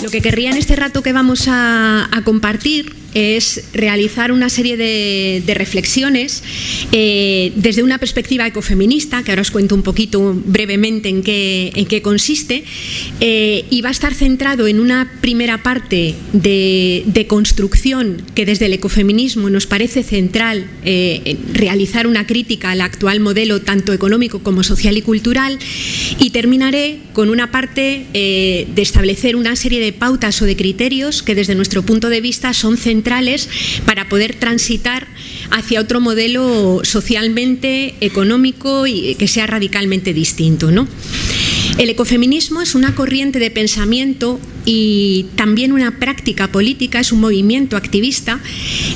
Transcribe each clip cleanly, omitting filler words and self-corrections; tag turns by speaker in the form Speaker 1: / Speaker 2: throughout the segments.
Speaker 1: Lo que querría en este rato que vamos a compartir es realizar una serie de reflexiones desde una perspectiva ecofeminista, que ahora os cuento un poquito brevemente en qué consiste, y va a estar centrado en una primera parte de construcción que desde el ecofeminismo nos parece central, realizar una crítica al actual modelo tanto económico como social y cultural, y terminaré con una parte de establecer una serie de pautas o de criterios que desde nuestro punto de vista son centrales para poder transitar hacia otro modelo socialmente, económico y que sea radicalmente distinto, ¿no? El ecofeminismo es una corriente de pensamiento y también una práctica política, es un movimiento activista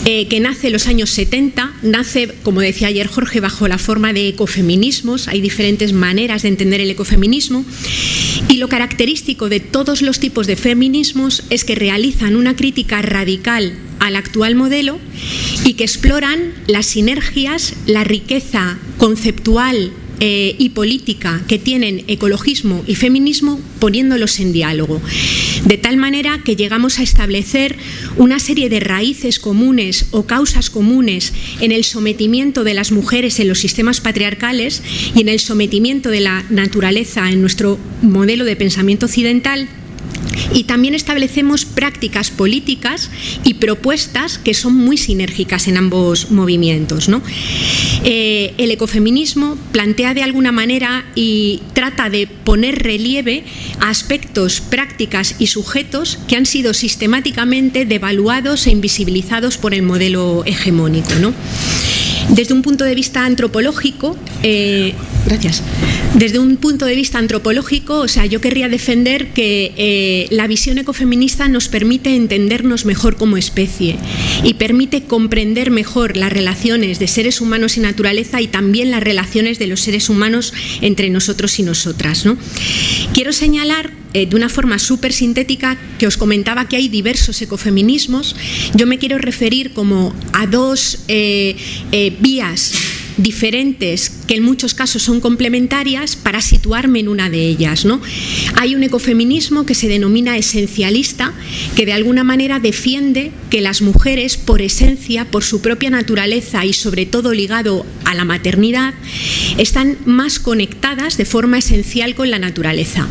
Speaker 1: que nace en los años 70, nace, como decía ayer Jorge, bajo la forma de ecofeminismos. Hay diferentes maneras de entender el ecofeminismo, y lo característico de todos los tipos de feminismos es que realizan una crítica radical al actual modelo y que exploran las sinergias, la riqueza conceptual y política que tienen ecologismo y feminismo, poniéndolos en diálogo, de tal manera que llegamos a establecer una serie de raíces comunes o causas comunes en el sometimiento de las mujeres en los sistemas patriarcales y en el sometimiento de la naturaleza en nuestro modelo de pensamiento occidental. Y también establecemos prácticas políticas y propuestas que son muy sinérgicas en ambos movimientos, ¿no? El ecofeminismo plantea de alguna manera y trata de poner relieve a aspectos, prácticas y sujetos que han sido sistemáticamente devaluados e invisibilizados por el modelo hegemónico, ¿no? Desde un punto de vista antropológico, desde un punto de vista antropológico, o sea, yo querría defender que la visión ecofeminista nos permite entendernos mejor como especie y permite comprender mejor las relaciones de seres humanos y naturaleza, y también las relaciones de los seres humanos entre nosotros y nosotras, ¿no? Quiero señalar de una forma súper sintética que os comentaba que hay diversos ecofeminismos. Yo me quiero referir como a dos vías diferentes que en muchos casos son complementarias para situarme en una de ellas, ¿no? Hay un ecofeminismo que se denomina esencialista, que de alguna manera defiende que las mujeres, por esencia, por su propia naturaleza y sobre todo ligado a la maternidad, están más conectadas de forma esencial con la naturaleza.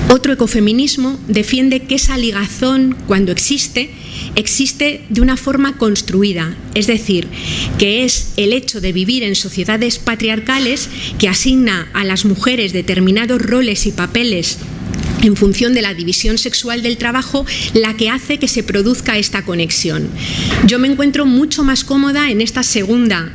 Speaker 1: Otro ecofeminismo defiende que esa ligazón, cuando existe de una forma construida, es decir, que es el hecho de vivir en sociedades patriarcales que asigna a las mujeres determinados roles y papeles en función de la división sexual del trabajo, la que hace que se produzca esta conexión. Yo me encuentro mucho más cómoda en esta segunda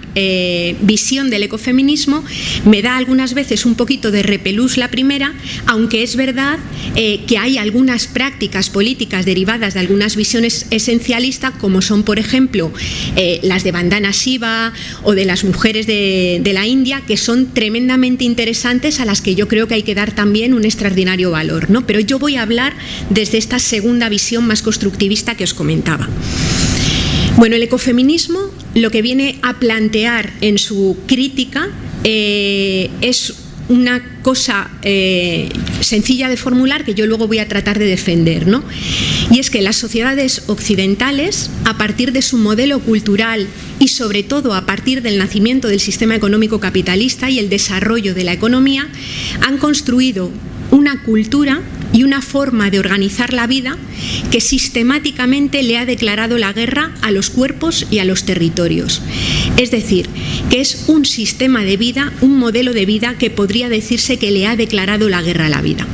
Speaker 1: visión del ecofeminismo. Me da algunas veces un poquito de repelús la primera, aunque es verdad que hay algunas prácticas políticas derivadas de algunas visiones esencialistas, como son, por ejemplo, las de Vandana Shiva o de las mujeres de la India, que son tremendamente interesantes, a las que yo creo que hay que dar también un extraordinario valor, ¿no? Pero yo voy a hablar desde esta segunda visión más constructivista que os comentaba. Bueno, el ecofeminismo lo que viene a plantear en su crítica es una cosa sencilla de formular que yo luego voy a tratar de defender, ¿no? Y es que las sociedades occidentales, a partir de su modelo cultural y sobre todo a partir del nacimiento del sistema económico capitalista y el desarrollo de la economía, han construido una cultura y una forma de organizar la vida que sistemáticamente le ha declarado la guerra a los cuerpos y a los territorios. Es decir, que es un sistema de vida, un modelo de vida que podría decirse que le ha declarado la guerra a la vida.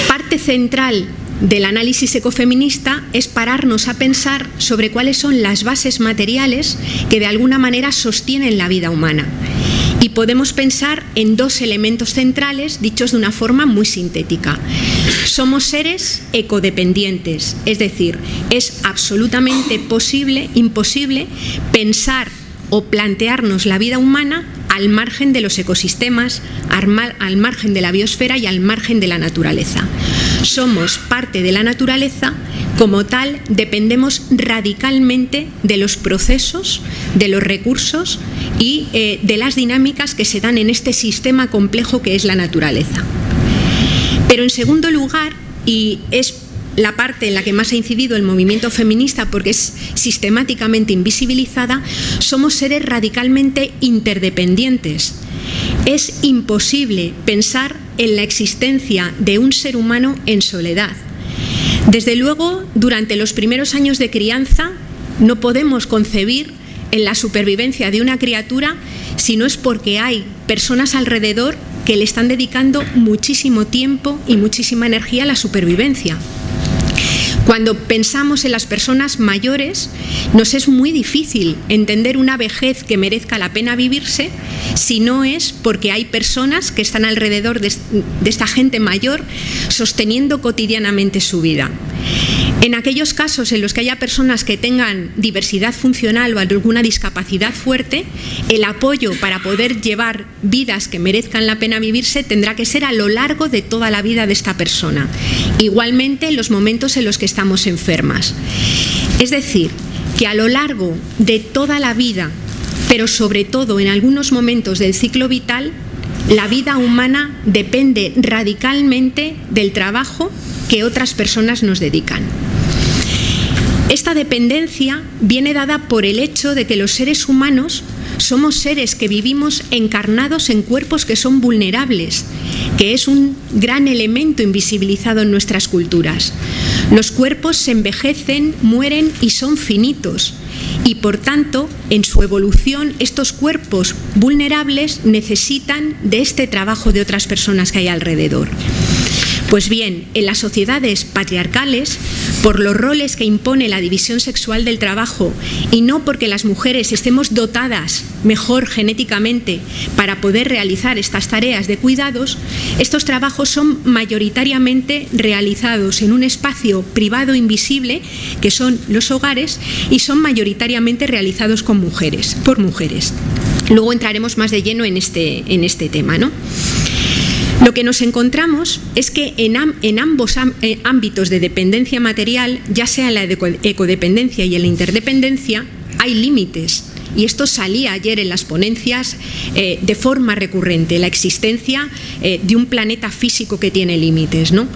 Speaker 1: Parte central del análisis ecofeminista es pararnos a pensar sobre cuáles son las bases materiales que de alguna manera sostienen la vida humana. Y podemos pensar en dos elementos centrales dichos de una forma muy sintética. Somos seres ecodependientes, es decir, es absolutamente imposible pensar o plantearnos la vida humana al margen de los ecosistemas, al margen de la biosfera y al margen de la naturaleza. Somos parte de la naturaleza, como tal dependemos radicalmente de los procesos, de los recursos y de las dinámicas que se dan en este sistema complejo que es la naturaleza. Pero en segundo lugar, y es la parte en la que más ha incidido el movimiento feminista porque es sistemáticamente invisibilizada, somos seres radicalmente interdependientes. Es imposible pensar en la existencia de un ser humano en soledad. Desde luego, durante los primeros años de crianza, no podemos concebir en la supervivencia de una criatura si no es porque hay personas alrededor que le están dedicando muchísimo tiempo y muchísima energía a la supervivencia. Cuando pensamos en las personas mayores, nos es muy difícil entender una vejez que merezca la pena vivirse si no es porque hay personas que están alrededor de esta gente mayor sosteniendo cotidianamente su vida. En aquellos casos en los que haya personas que tengan diversidad funcional o alguna discapacidad fuerte, el apoyo para poder llevar vidas que merezcan la pena vivirse tendrá que ser a lo largo de toda la vida de esta persona. Igualmente en los momentos en los que estamos enfermas. Es decir, que a lo largo de toda la vida, pero sobre todo en algunos momentos del ciclo vital, la vida humana depende radicalmente del trabajo que otras personas nos dedican. Esta dependencia viene dada por el hecho de que los seres humanos somos seres que vivimos encarnados en cuerpos que son vulnerables, que es un gran elemento invisibilizado en nuestras culturas. Los cuerpos se envejecen, mueren y son finitos. Y por tanto, en su evolución, estos cuerpos vulnerables necesitan de este trabajo de otras personas que hay alrededor. Pues bien, en las sociedades patriarcales, por los roles que impone la división sexual del trabajo y no porque las mujeres estemos dotadas mejor genéticamente para poder realizar estas tareas de cuidados, estos trabajos son mayoritariamente realizados en un espacio privado invisible, que son los hogares, y son mayoritariamente realizados por mujeres. Luego entraremos más de lleno en este tema, ¿no? Lo que nos encontramos es que en ambos ámbitos de dependencia material, ya sea en la ecodependencia y en la interdependencia, hay límites. Y esto salía ayer en las ponencias de forma recurrente, la existencia de un planeta físico que tiene límites, ¿no?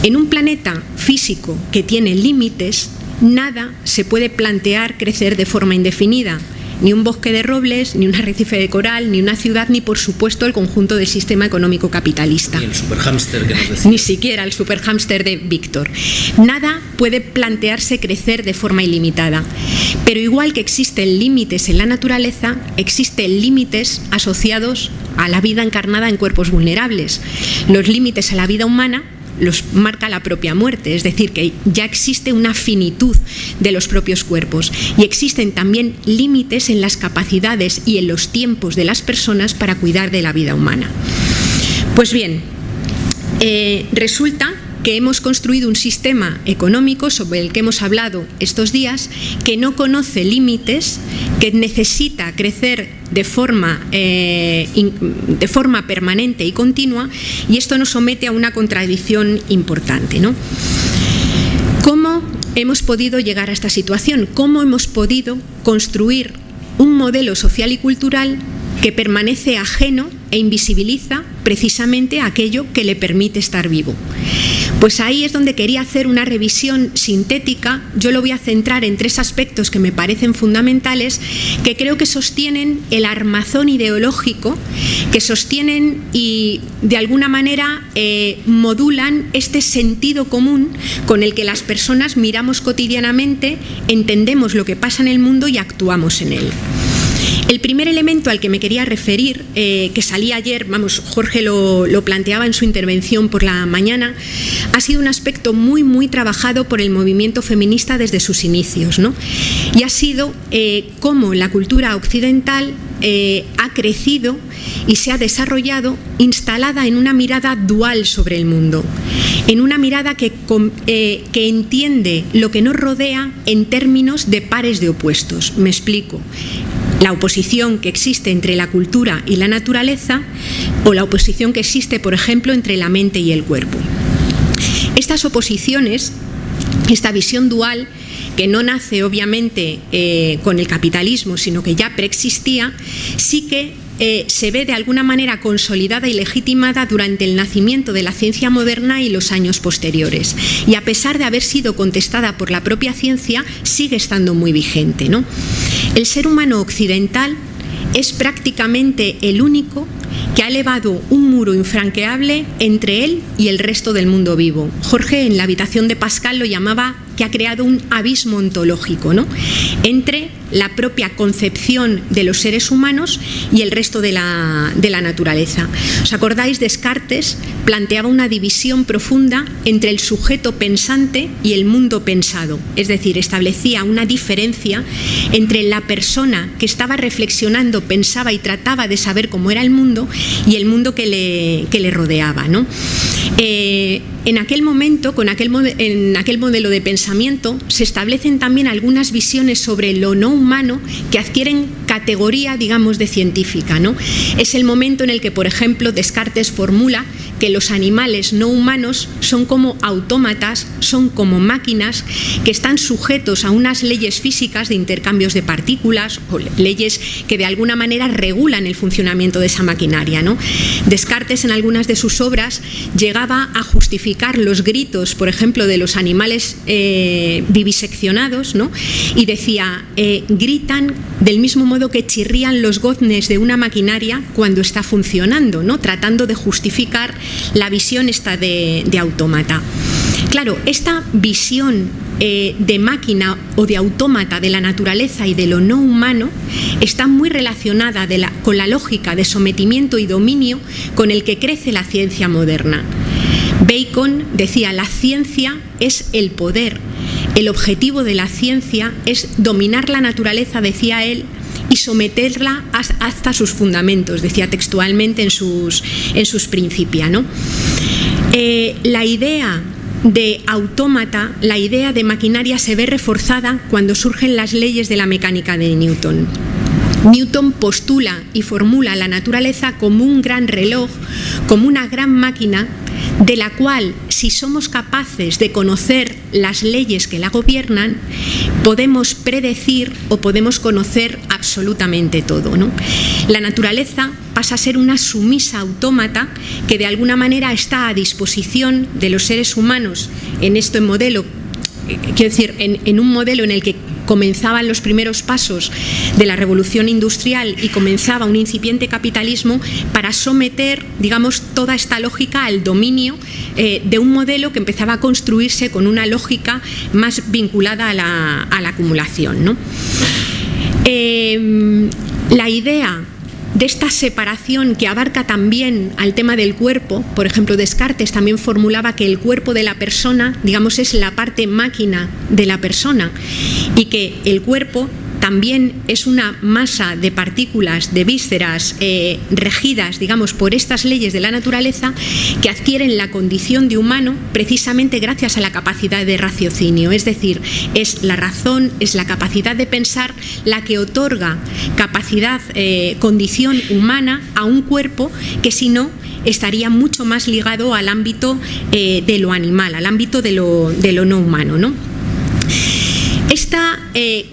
Speaker 1: En un planeta físico que tiene límites, nada se puede plantear crecer de forma indefinida. Ni un bosque de robles, ni un arrecife de coral, ni una ciudad, ni por supuesto el conjunto del sistema económico capitalista.
Speaker 2: Ni el superhámster que nos decía.
Speaker 1: Ni siquiera el superhámster de Víctor. Nada puede plantearse crecer de forma ilimitada. Pero igual que existen límites en la naturaleza, existen límites asociados a la vida encarnada en cuerpos vulnerables. Los límites a la vida humana los marca la propia muerte, es decir, que ya existe una finitud de los propios cuerpos y existen también límites en las capacidades y en los tiempos de las personas para cuidar de la vida humana. Pues bien, resulta que hemos construido un sistema económico sobre el que hemos hablado estos días que no conoce límites, que necesita crecer de forma permanente y continua, y esto nos somete a una contradicción importante, ¿no? ¿Cómo hemos podido llegar a esta situación? ¿Cómo hemos podido construir un modelo social y cultural que permanece ajeno e invisibiliza precisamente aquello que le permite estar vivo? Pues ahí es donde quería hacer una revisión sintética. Yo lo voy a centrar en 3 aspectos que me parecen fundamentales, que creo que sostienen el armazón ideológico, que sostienen y de alguna manera modulan este sentido común con el que las personas miramos cotidianamente, entendemos lo que pasa en el mundo y actuamos en él. El primer elemento al que me quería referir, que salía ayer, Jorge lo planteaba en su intervención por la mañana, ha sido un aspecto muy trabajado por el movimiento feminista desde sus inicios, ¿no? Y ha sido cómo la cultura occidental ha crecido y se ha desarrollado instalada en una mirada dual sobre el mundo, en una mirada que entiende lo que nos rodea en términos de pares de opuestos. Me explico. La oposición que existe entre la cultura y la naturaleza, o la oposición que existe, por ejemplo, entre la mente y el cuerpo. Estas oposiciones, esta visión dual, que no nace obviamente con el capitalismo, sino que ya preexistía, sí que se ve de alguna manera consolidada y legitimada durante el nacimiento de la ciencia moderna y los años posteriores. Y a pesar de haber sido contestada por la propia ciencia, sigue estando muy vigente, ¿no? El ser humano occidental es prácticamente el único que ha elevado un muro infranqueable entre él y el resto del mundo vivo. Jorge, en La habitación de Pascal, lo llamaba que ha creado un abismo ontológico, ¿no?, entre la propia concepción de los seres humanos y el resto de la naturaleza. ¿Os acordáis? Descartes planteaba una división profunda entre el sujeto pensante y el mundo pensado, es decir, establecía una diferencia entre la persona que estaba reflexionando, pensaba y trataba de saber cómo era el mundo y el mundo que le rodeaba, ¿no? En aquel momento, en aquel modelo de pensamiento, se establecen también algunas visiones sobre lo no humano que adquieren categoría, digamos, de científica, ¿no? Es el momento en el que, por ejemplo, Descartes formula que los animales no humanos son como autómatas, son como máquinas que están sujetos a unas leyes físicas de intercambios de partículas o leyes que de alguna manera regulan el funcionamiento de esa maquinaria, ¿no? Descartes, en algunas de sus obras, llegaba a justificar los gritos, por ejemplo, de los animales viviseccionados, ¿no? Y decía, gritan del mismo modo que chirrían los goznes de una maquinaria cuando está funcionando, ¿no?, tratando de justificar la visión esta de autómata. Claro, esta visión de máquina o de autómata de la naturaleza y de lo no humano está muy relacionada con la lógica de sometimiento y dominio con el que crece la ciencia moderna. Bacon decía, la ciencia es el poder. El objetivo de la ciencia es dominar la naturaleza, decía él, y someterla hasta sus fundamentos, decía textualmente en sus Principia, ¿no? La idea de autómata, la idea de maquinaria se ve reforzada cuando surgen las leyes de la mecánica de Newton. Newton postula y formula la naturaleza como un gran reloj, como una gran máquina, de la cual, si somos capaces de conocer las leyes que la gobiernan, podemos predecir o podemos conocer absolutamente todo, ¿no? La naturaleza pasa a ser una sumisa autómata que de alguna manera está a disposición de los seres humanos en este modelo, quiero decir, en un modelo en el que comenzaban los primeros pasos de la revolución industrial y comenzaba un incipiente capitalismo, para someter, digamos, toda esta lógica al dominio de un modelo que empezaba a construirse con una lógica más vinculada a la acumulación, ¿no? La idea de esta separación que abarca también al tema del cuerpo, por ejemplo, Descartes también formulaba que el cuerpo de la persona, digamos, es la parte máquina de la persona, y que el cuerpo también es una masa de partículas, de vísceras regidas, digamos, por estas leyes de la naturaleza, que adquieren la condición de humano precisamente gracias a la capacidad de raciocinio. Es decir, es la razón, es la capacidad de pensar la que otorga capacidad, condición humana a un cuerpo que, si no, estaría mucho más ligado al ámbito de lo animal, al ámbito de lo no humano, ¿no? Esta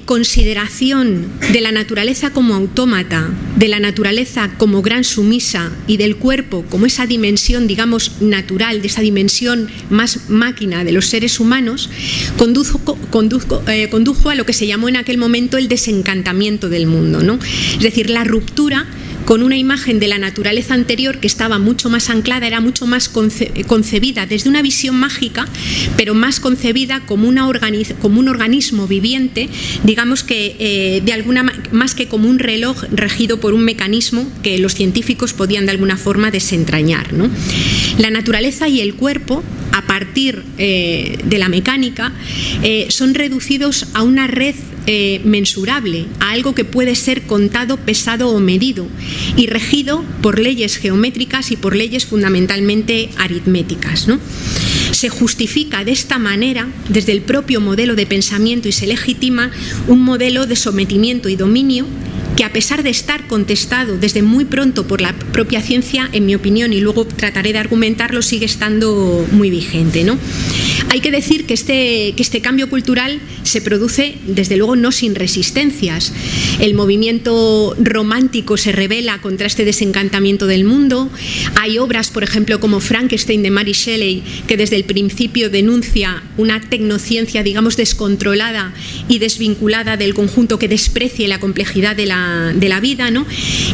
Speaker 1: consideración de la naturaleza como autómata, de la naturaleza como gran sumisa y del cuerpo como esa dimensión, digamos, natural, de esa dimensión más máquina de los seres humanos, condujo a lo que se llamó en aquel momento el desencantamiento del mundo, ¿no? Es decir, la ruptura con una imagen de la naturaleza anterior que estaba mucho más anclada, era mucho más concebida desde una visión mágica, pero más concebida como un organismo viviente, digamos que más que como un reloj regido por un mecanismo que los científicos podían de alguna forma desentrañar, ¿no? La naturaleza y el cuerpo, a partir de la mecánica, son reducidos a una red mensurable, a algo que puede ser contado, pesado o medido, y regido por leyes geométricas y por leyes fundamentalmente aritméticas, ¿no? Se justifica de esta manera desde el propio modelo de pensamiento y se legitima un modelo de sometimiento y dominio que a pesar de estar contestado desde muy pronto por la propia ciencia, en mi opinión, y luego trataré de argumentarlo, sigue estando muy vigente, ¿no? Hay que decir que este cambio cultural se produce, desde luego, no sin resistencias. El movimiento romántico se rebela contra este desencantamiento del mundo. Hay obras, por ejemplo, como Frankenstein de Mary Shelley, que desde el principio denuncia una tecnociencia, digamos, descontrolada y desvinculada del conjunto, que desprecie la complejidad de la vida, ¿no?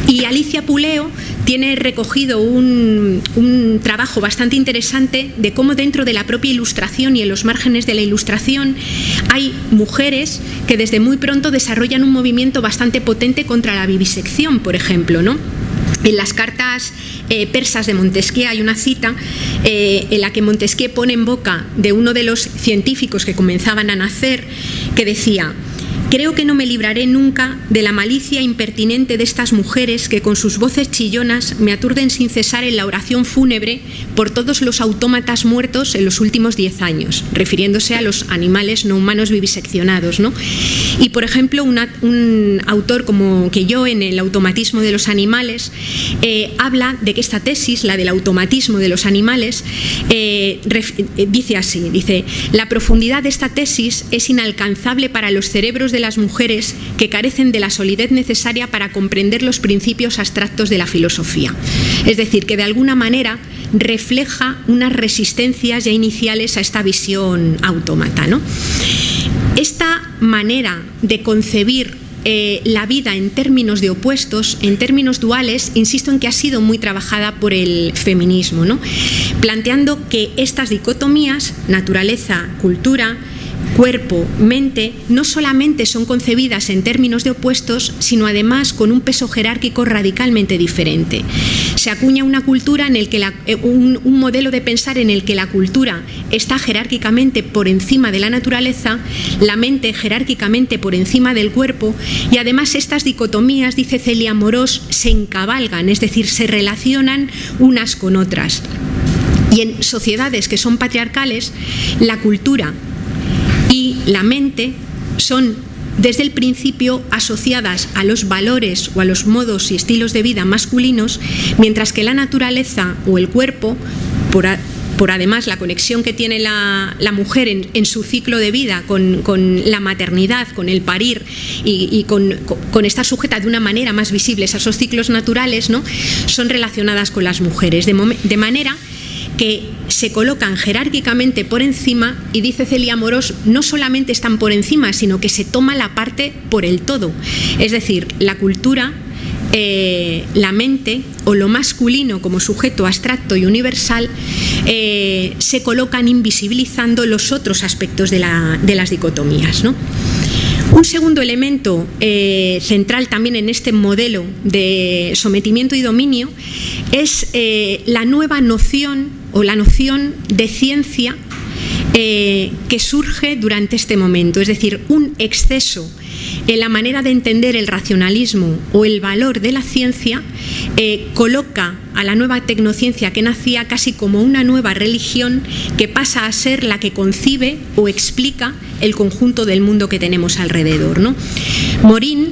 Speaker 1: Y Alicia Puleo tiene recogido un trabajo bastante interesante de cómo dentro de la propia Ilustración y en los márgenes de la Ilustración hay mujeres que desde muy pronto desarrollan un movimiento bastante potente contra la vivisección, por ejemplo, ¿no? En las cartas persas de Montesquieu hay una cita en la que Montesquieu pone en boca de uno de los científicos que comenzaban a nacer, que decía: «Creo que no me libraré nunca de la malicia impertinente de estas mujeres que con sus voces chillonas me aturden sin cesar en la oración fúnebre por todos los autómatas muertos en los últimos 10 años», refiriéndose a los animales no humanos viviseccionados, ¿no? Y, por ejemplo, un autor como Queillot, en El automatismo de los animales, habla de que esta tesis, la del automatismo de los animales, dice así, dice: «La profundidad de esta tesis es inalcanzable para los cerebros de las mujeres que carecen de la solidez necesaria para comprender los principios abstractos de la filosofía». Es decir, que de alguna manera refleja unas resistencias ya iniciales a esta visión autómata, ¿no? Esta manera de concebir la vida en términos de opuestos, en términos duales, insisto en que ha sido muy trabajada por el feminismo, ¿no? Planteando que estas dicotomías, naturaleza, cultura, cuerpo, mente, no solamente son concebidas en términos de opuestos, sino además con un peso jerárquico radicalmente diferente. Se acuña una cultura en el que un modelo de pensar en el que la cultura está jerárquicamente por encima de la naturaleza, la mente jerárquicamente por encima del cuerpo, y además estas dicotomías, dice Celia Amorós, se encabalgan, es decir, se relacionan unas con otras. Y en sociedades que son patriarcales, la cultura y la mente son desde el principio asociadas a los valores o a los modos y estilos de vida masculinos, mientras que la naturaleza o el cuerpo, por además la conexión que tiene la mujer en su ciclo de vida con la maternidad, con el parir y con estar sujeta de una manera más visible a esos ciclos naturales, ¿no?, son relacionadas con las mujeres, de manera que se colocan jerárquicamente por encima, y dice Celia Amorós, no solamente están por encima, sino que se toma la parte por el todo. Es decir, la cultura, la mente o lo masculino como sujeto abstracto y universal se colocan invisibilizando los otros aspectos de las dicotomías, ¿no? Un segundo elemento central también en este modelo de sometimiento y dominio es la nueva noción o la noción de ciencia que surge durante este momento, es decir, un exceso en la manera de entender el racionalismo o el valor de la ciencia coloca a la nueva tecnociencia que nacía casi como una nueva religión que pasa a ser la que concibe o explica el conjunto del mundo que tenemos alrededor, ¿no? Morin,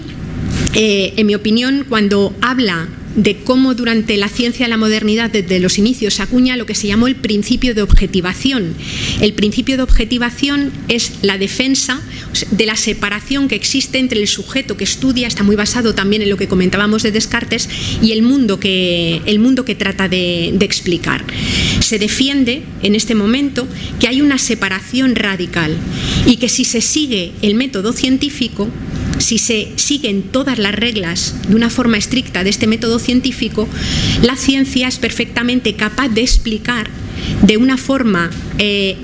Speaker 1: en mi opinión, cuando habla de cómo durante la ciencia de la modernidad, desde los inicios, se acuña lo que se llamó el principio de objetivación. El principio de objetivación es la defensa de la separación que existe entre el sujeto que estudia, está muy basado también en lo que comentábamos de Descartes, y el mundo que trata de explicar. Se defiende en este momento que hay una separación radical y que si se sigue el método científico, si se siguen todas las reglas de una forma estricta de este método científico, la ciencia es perfectamente capaz de explicar de una forma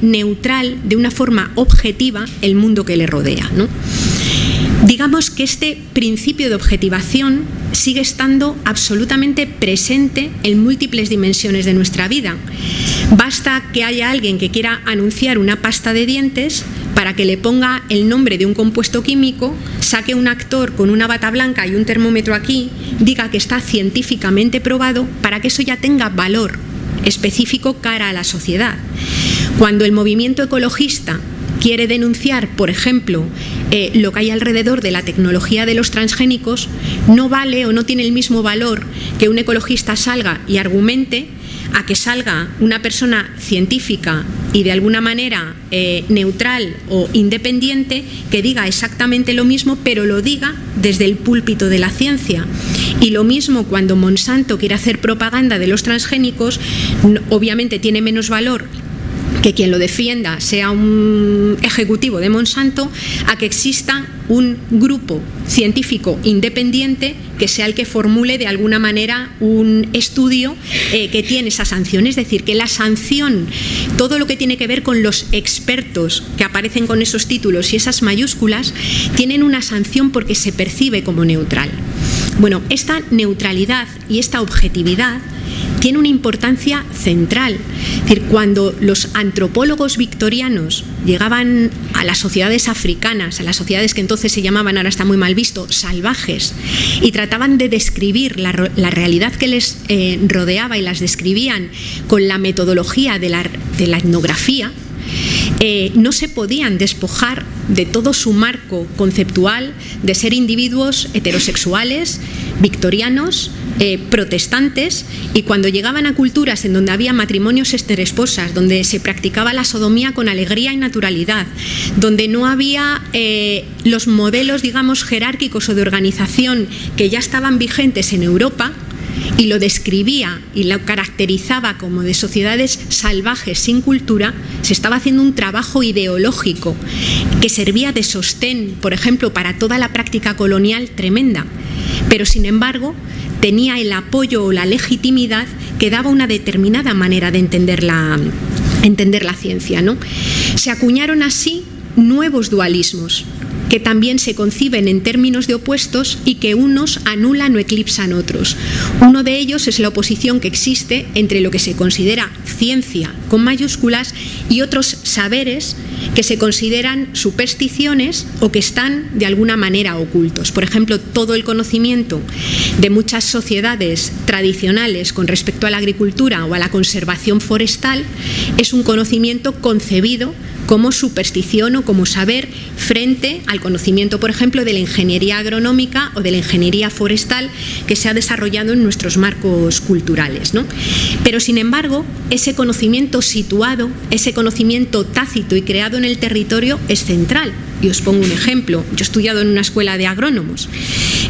Speaker 1: neutral, de una forma objetiva, el mundo que le rodea, ¿no? Digamos que este principio de objetivación sigue estando absolutamente presente en múltiples dimensiones de nuestra vida. Basta que haya alguien que quiera anunciar una pasta de dientes para que le ponga el nombre de un compuesto químico, saque un actor con una bata blanca y un termómetro aquí, diga que está científicamente probado, para que eso ya tenga valor específico cara a la sociedad. Cuando el movimiento ecologista quiere denunciar, por ejemplo, lo que hay alrededor de la tecnología de los transgénicos, no vale o no tiene el mismo valor que un ecologista salga y argumente a que salga una persona científica y de alguna manera neutral o independiente que diga exactamente lo mismo, pero lo diga desde el púlpito de la ciencia. Y lo mismo cuando Monsanto quiere hacer propaganda de los transgénicos, obviamente tiene menos valor que quien lo defienda sea un ejecutivo de Monsanto, a que exista un grupo científico independiente que sea el que formule de alguna manera un estudio que tiene esa sanción. Es decir, que la sanción, todo lo que tiene que ver con los expertos que aparecen con esos títulos y esas mayúsculas, tienen una sanción porque se percibe como neutral. Bueno, esta neutralidad y esta objetividad tiene una importancia central. Es decir, cuando los antropólogos victorianos llegaban a las sociedades africanas, a las sociedades que entonces se llamaban, ahora está muy mal visto, salvajes, y trataban de describir la realidad que les rodeaba y las describían con la metodología de la etnografía, no se podían despojar de todo su marco conceptual de ser individuos heterosexuales, victorianos, protestantes, y cuando llegaban a culturas en donde había matrimonios esteresposas, donde se practicaba la sodomía con alegría y naturalidad, donde no había los modelos, digamos, jerárquicos o de organización que ya estaban vigentes en Europa, y lo describía y lo caracterizaba como de sociedades salvajes sin cultura, se estaba haciendo un trabajo ideológico que servía de sostén, por ejemplo, para toda la práctica colonial tremenda, pero sin embargo tenía el apoyo o la legitimidad que daba una determinada manera de entender la ciencia, ¿no? Se acuñaron así nuevos dualismos que también se conciben en términos de opuestos y que unos anulan o eclipsan otros. Uno de ellos es la oposición que existe entre lo que se considera ciencia con mayúsculas y otros saberes que se consideran supersticiones o que están de alguna manera ocultos. Por ejemplo, todo el conocimiento de muchas sociedades tradicionales con respecto a la agricultura o a la conservación forestal es un conocimiento concebido como superstición o como saber frente al conocimiento, por ejemplo, de la ingeniería agronómica o de la ingeniería forestal que se ha desarrollado en nuestros marcos culturales, ¿no? Pero, sin embargo, ese conocimiento situado, ese conocimiento tácito y creado en el territorio es central. Y os pongo un ejemplo. Yo he estudiado en una escuela de agrónomos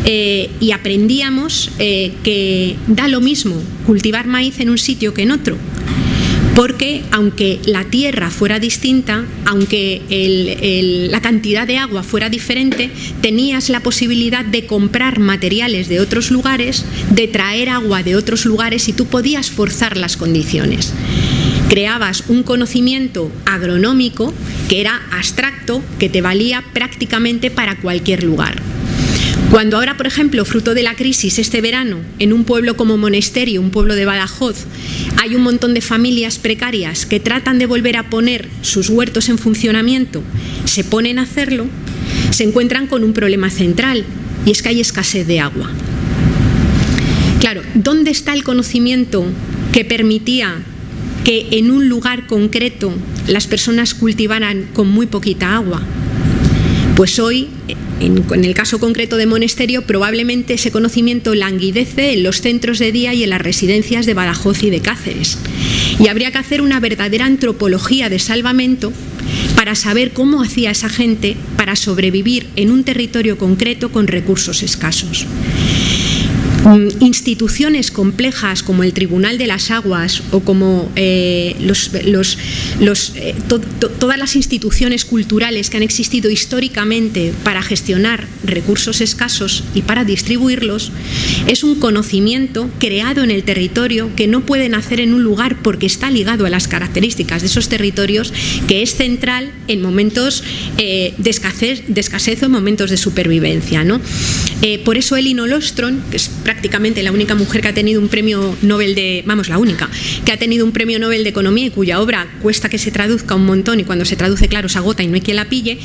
Speaker 1: y aprendíamos que da lo mismo cultivar maíz en un sitio que en otro. Porque aunque la tierra fuera distinta, aunque la cantidad de agua fuera diferente, tenías la posibilidad de comprar materiales de otros lugares, de traer agua de otros lugares y tú podías forzar las condiciones. Creabas un conocimiento agronómico que era abstracto, que te valía prácticamente para cualquier lugar. Cuando ahora, por ejemplo, fruto de la crisis este verano, en un pueblo como Monesterio, un pueblo de Badajoz, hay un montón de familias precarias que tratan de volver a poner sus huertos en funcionamiento, se ponen a hacerlo, se encuentran con un problema central, y es que hay escasez de agua. Claro, ¿dónde está el conocimiento que permitía que en un lugar concreto las personas cultivaran con muy poquita agua? Pues hoy, en el caso concreto de Monesterio, probablemente ese conocimiento languidece en los centros de día y en las residencias de Badajoz y de Cáceres. Y habría que hacer una verdadera antropología de salvamento para saber cómo hacía esa gente para sobrevivir en un territorio concreto con recursos escasos. Instituciones complejas como el Tribunal de las Aguas o como todas las instituciones culturales que han existido históricamente para gestionar recursos escasos y para distribuirlos, es un conocimiento creado en el territorio que no puede nacer en un lugar porque está ligado a las características de esos territorios, que es central en momentos de escasez o en momentos de supervivencia, ¿no? Por eso Elinor Ostrom, que es prácticamente la única mujer que ha tenido un premio Nobel la única, que ha tenido un premio Nobel de Economía y cuya obra cuesta que se traduzca un montón y cuando se traduce, claro, se agota y no hay quien la pille,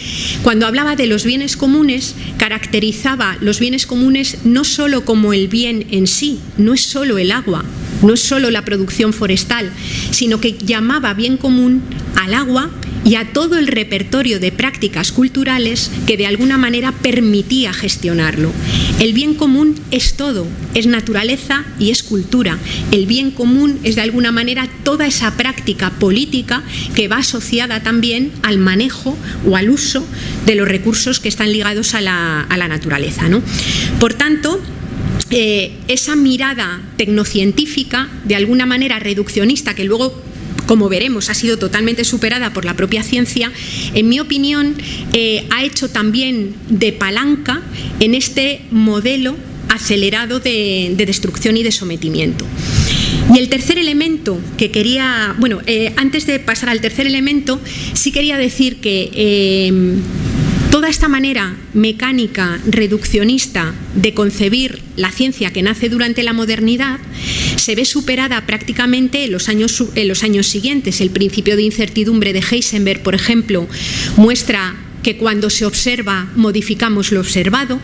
Speaker 1: cuando hablaba de los bienes comunes, caracterizaba los bienes comunes no solo como el bien en sí, no es solo el agua, no es solo la producción forestal, sino que llamaba bien común al agua y a todo el repertorio de prácticas culturales que de alguna manera permitía gestionarlo. El bien común es todo, es naturaleza y es cultura. El bien común es de alguna manera toda esa práctica política que va asociada también al manejo o al uso de los recursos que están ligados a la naturaleza, ¿no? Por tanto, esa mirada tecnocientífica, de alguna manera reduccionista, que luego, como veremos, ha sido totalmente superada por la propia ciencia, en mi opinión, ha hecho también de palanca en este modelo acelerado de destrucción y de sometimiento. Y el tercer elemento que quería, bueno, antes de pasar al tercer elemento, sí quería decir que toda esta manera mecánica, reduccionista de concebir la ciencia que nace durante la modernidad se ve superada prácticamente en los años siguientes. El principio de incertidumbre de Heisenberg, por ejemplo, muestra que cuando se observa modificamos lo observado.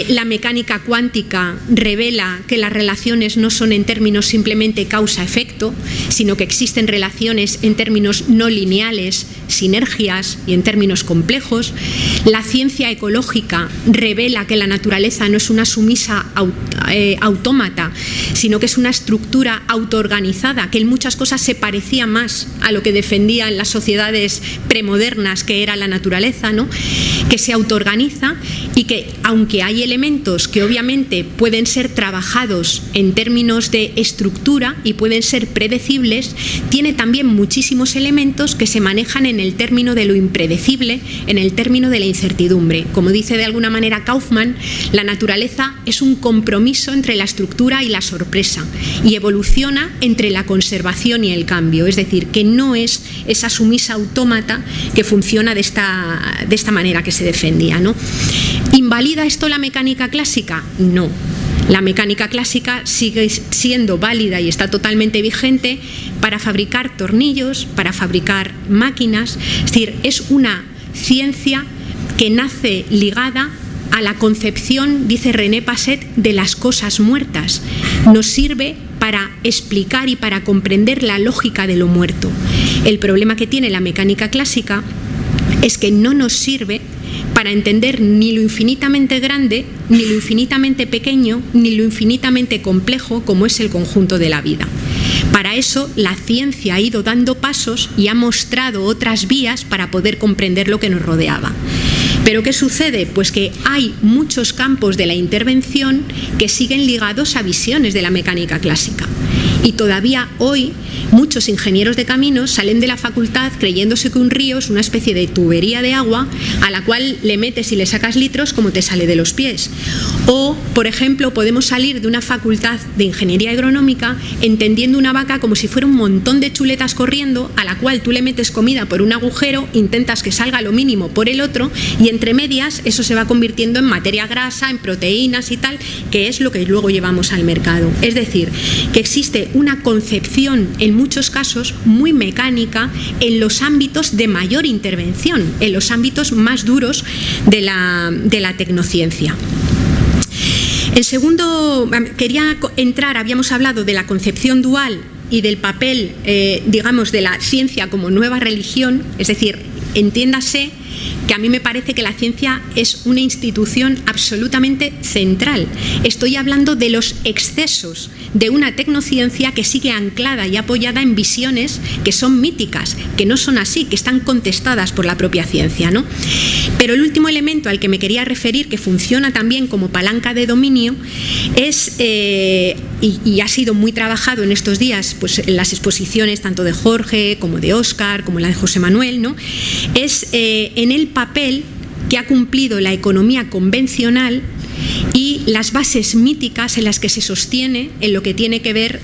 Speaker 1: La mecánica cuántica revela que las relaciones no son en términos simplemente causa-efecto, sino que existen relaciones en términos no lineales, sinergias y en términos complejos. La ciencia ecológica revela que la naturaleza no es una sumisa autómata, sino que es una estructura autoorganizada, que en muchas cosas se parecía más a lo que defendían las sociedades premodernas, que era la naturaleza, ¿no? Que se autoorganiza y que, aunque hay elementos que obviamente pueden ser trabajados en términos de estructura y pueden ser predecibles, tiene también muchísimos elementos que se manejan en el término de lo impredecible, en el término de la incertidumbre. Como dice de alguna manera Kaufman, la naturaleza es un compromiso entre la estructura y la sorpresa y evoluciona entre la conservación y el cambio, es decir, que no es esa sumisa autómata que funciona de esta manera que se defendía, ¿no? ¿Invalida esto la mecánica clásica? No. La mecánica clásica sigue siendo válida y está totalmente vigente para fabricar tornillos, para fabricar máquinas. Es decir, es una ciencia que nace ligada a la concepción, dice René Passet, de las cosas muertas. Nos sirve para explicar y para comprender la lógica de lo muerto. El problema que tiene la mecánica clásica es que no nos sirve para entender ni lo infinitamente grande, ni lo infinitamente pequeño, ni lo infinitamente complejo como es el conjunto de la vida. Para eso la ciencia ha ido dando pasos y ha mostrado otras vías para poder comprender lo que nos rodeaba. ¿Pero qué sucede? Pues que hay muchos campos de la intervención que siguen ligados a visiones de la mecánica clásica. Y todavía hoy muchos ingenieros de caminos salen de la facultad creyéndose que un río es una especie de tubería de agua a la cual le metes y le sacas litros como te sale de los pies. O, por ejemplo, podemos salir de una facultad de ingeniería agronómica entendiendo una vaca como si fuera un montón de chuletas corriendo a la cual tú le metes comida por un agujero, intentas que salga lo mínimo por el otro y entre medias eso se va convirtiendo en materia grasa, en proteínas y tal, que es lo que luego llevamos al mercado. Es decir, que existe una concepción en muchos casos muy mecánica en los ámbitos de mayor intervención, en los ámbitos más duros de la tecnociencia. En segundo, quería entrar, habíamos hablado de la concepción dual y del papel, digamos, de la ciencia como nueva religión, es decir, entiéndase que a mí me parece que la ciencia es una institución absolutamente central. Estoy hablando de los excesos de una tecnociencia que sigue anclada y apoyada en visiones que son míticas, que no son así, que están contestadas por la propia ciencia, ¿no? Pero el último elemento al que me quería referir, que funciona también como palanca de dominio, es, y ha sido muy trabajado en estos días pues, en las exposiciones tanto de Jorge como de Óscar, como la de José Manuel, ¿no? Es en el papel que ha cumplido la economía convencional y las bases míticas en las que se sostiene en lo que tiene que ver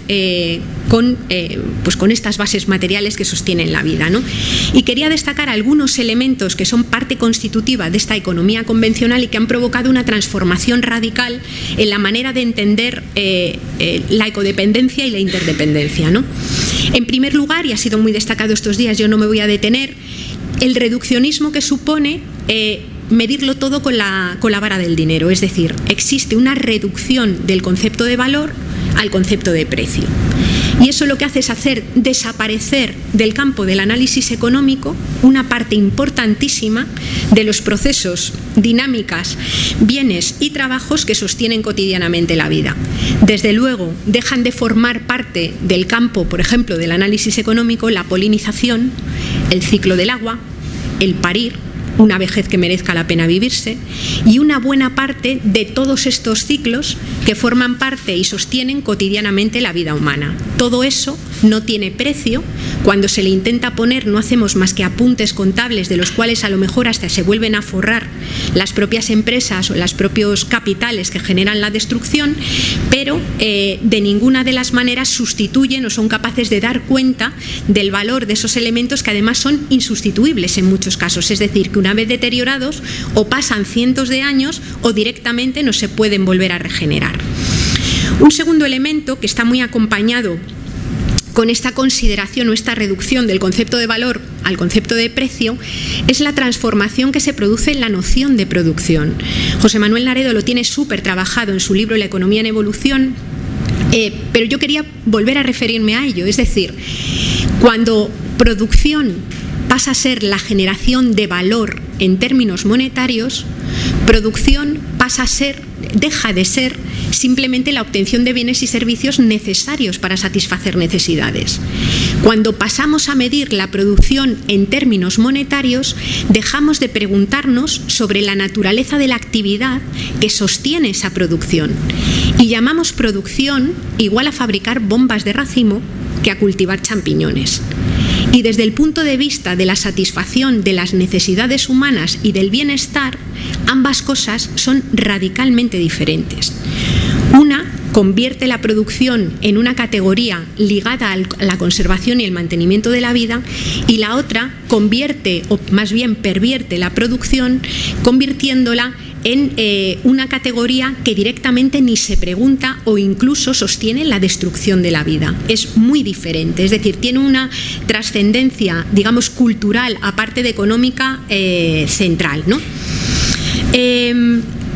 Speaker 1: con estas bases materiales que sostienen la vida, ¿no? Y quería destacar algunos elementos que son parte constitutiva de esta economía convencional y que han provocado una transformación radical en la manera de entender la ecodependencia y la interdependencia, ¿no? En primer lugar, y ha sido muy destacado estos días, yo no me voy a detener, el reduccionismo que supone medirlo todo con la vara del dinero, es decir, existe una reducción del concepto de valor al concepto de precio. Y eso lo que hace es hacer desaparecer del campo del análisis económico una parte importantísima de los procesos, dinámicas, bienes y trabajos que sostienen cotidianamente la vida. Desde luego, dejan de formar parte del campo, por ejemplo, del análisis económico, la polinización, el ciclo del agua, el parir, una vejez que merezca la pena vivirse, y una buena parte de todos estos ciclos que forman parte y sostienen cotidianamente la vida humana. Todo eso no tiene precio. Cuando se le intenta poner, no hacemos más que apuntes contables de los cuales a lo mejor hasta se vuelven a forrar las propias empresas o los propios capitales que generan la destrucción, pero de ninguna de las maneras sustituyen o son capaces de dar cuenta del valor de esos elementos que además son insustituibles en muchos casos. Es decir, que una vez deteriorados o pasan cientos de años o directamente no se pueden volver a regenerar. Un segundo elemento que está muy acompañado con esta consideración o esta reducción del concepto de valor al concepto de precio es la transformación que se produce en la noción de producción. José Manuel Naredo lo tiene súper trabajado en su libro La economía en evolución, pero yo quería volver a referirme a ello. Es decir, cuando producción pasa a ser la generación de valor en términos monetarios, producción deja de ser simplemente la obtención de bienes y servicios necesarios para satisfacer necesidades. Cuando pasamos a medir la producción en términos monetarios, dejamos de preguntarnos sobre la naturaleza de la actividad que sostiene esa producción y llamamos producción igual a fabricar bombas de racimo que a cultivar champiñones. Y desde el punto de vista de la satisfacción de las necesidades humanas y del bienestar, ambas cosas son radicalmente diferentes. Una convierte la producción en una categoría ligada a la conservación y el mantenimiento de la vida, y la otra convierte, o más bien pervierte la producción, convirtiéndola en una categoría que directamente ni se pregunta o incluso sostiene la destrucción de la vida. Es muy diferente, es decir, tiene una trascendencia, digamos, cultural, aparte de económica, central, ¿no?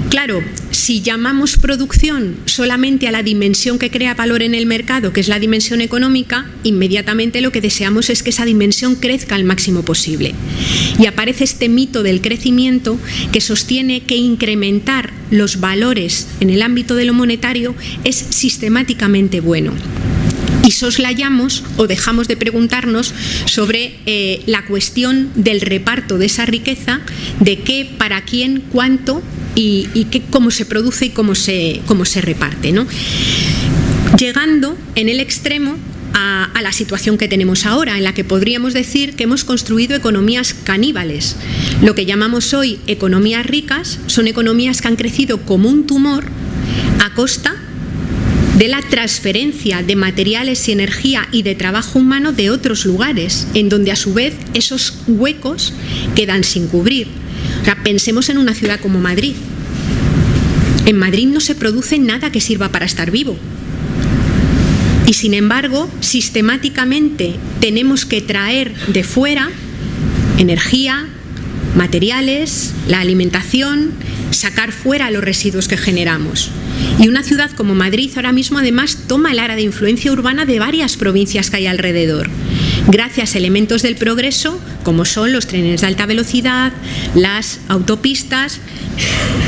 Speaker 1: Claro, si llamamos producción solamente a la dimensión que crea valor en el mercado, que es la dimensión económica, inmediatamente lo que deseamos es que esa dimensión crezca al máximo posible. Y aparece este mito del crecimiento que sostiene que incrementar los valores en el ámbito de lo monetario es sistemáticamente bueno. Y soslayamos o dejamos de preguntarnos sobre la cuestión del reparto de esa riqueza, de qué, para quién, cuánto y cómo se produce y cómo se reparte, ¿no? Llegando en el extremo a la situación que tenemos ahora, en la que podríamos decir que hemos construido economías caníbales. Lo que llamamos hoy economías ricas son economías que han crecido como un tumor a costa de la transferencia de materiales y energía y de trabajo humano de otros lugares, en donde a su vez esos huecos quedan sin cubrir. O sea, pensemos en una ciudad como Madrid. En Madrid no se produce nada que sirva para estar vivo. Y sin embargo, sistemáticamente tenemos que traer de fuera energía, materiales, la alimentación, sacar fuera los residuos que generamos. Y una ciudad como Madrid ahora mismo además toma el área de influencia urbana de varias provincias que hay alrededor, gracias a elementos del progreso como son los trenes de alta velocidad, las autopistas.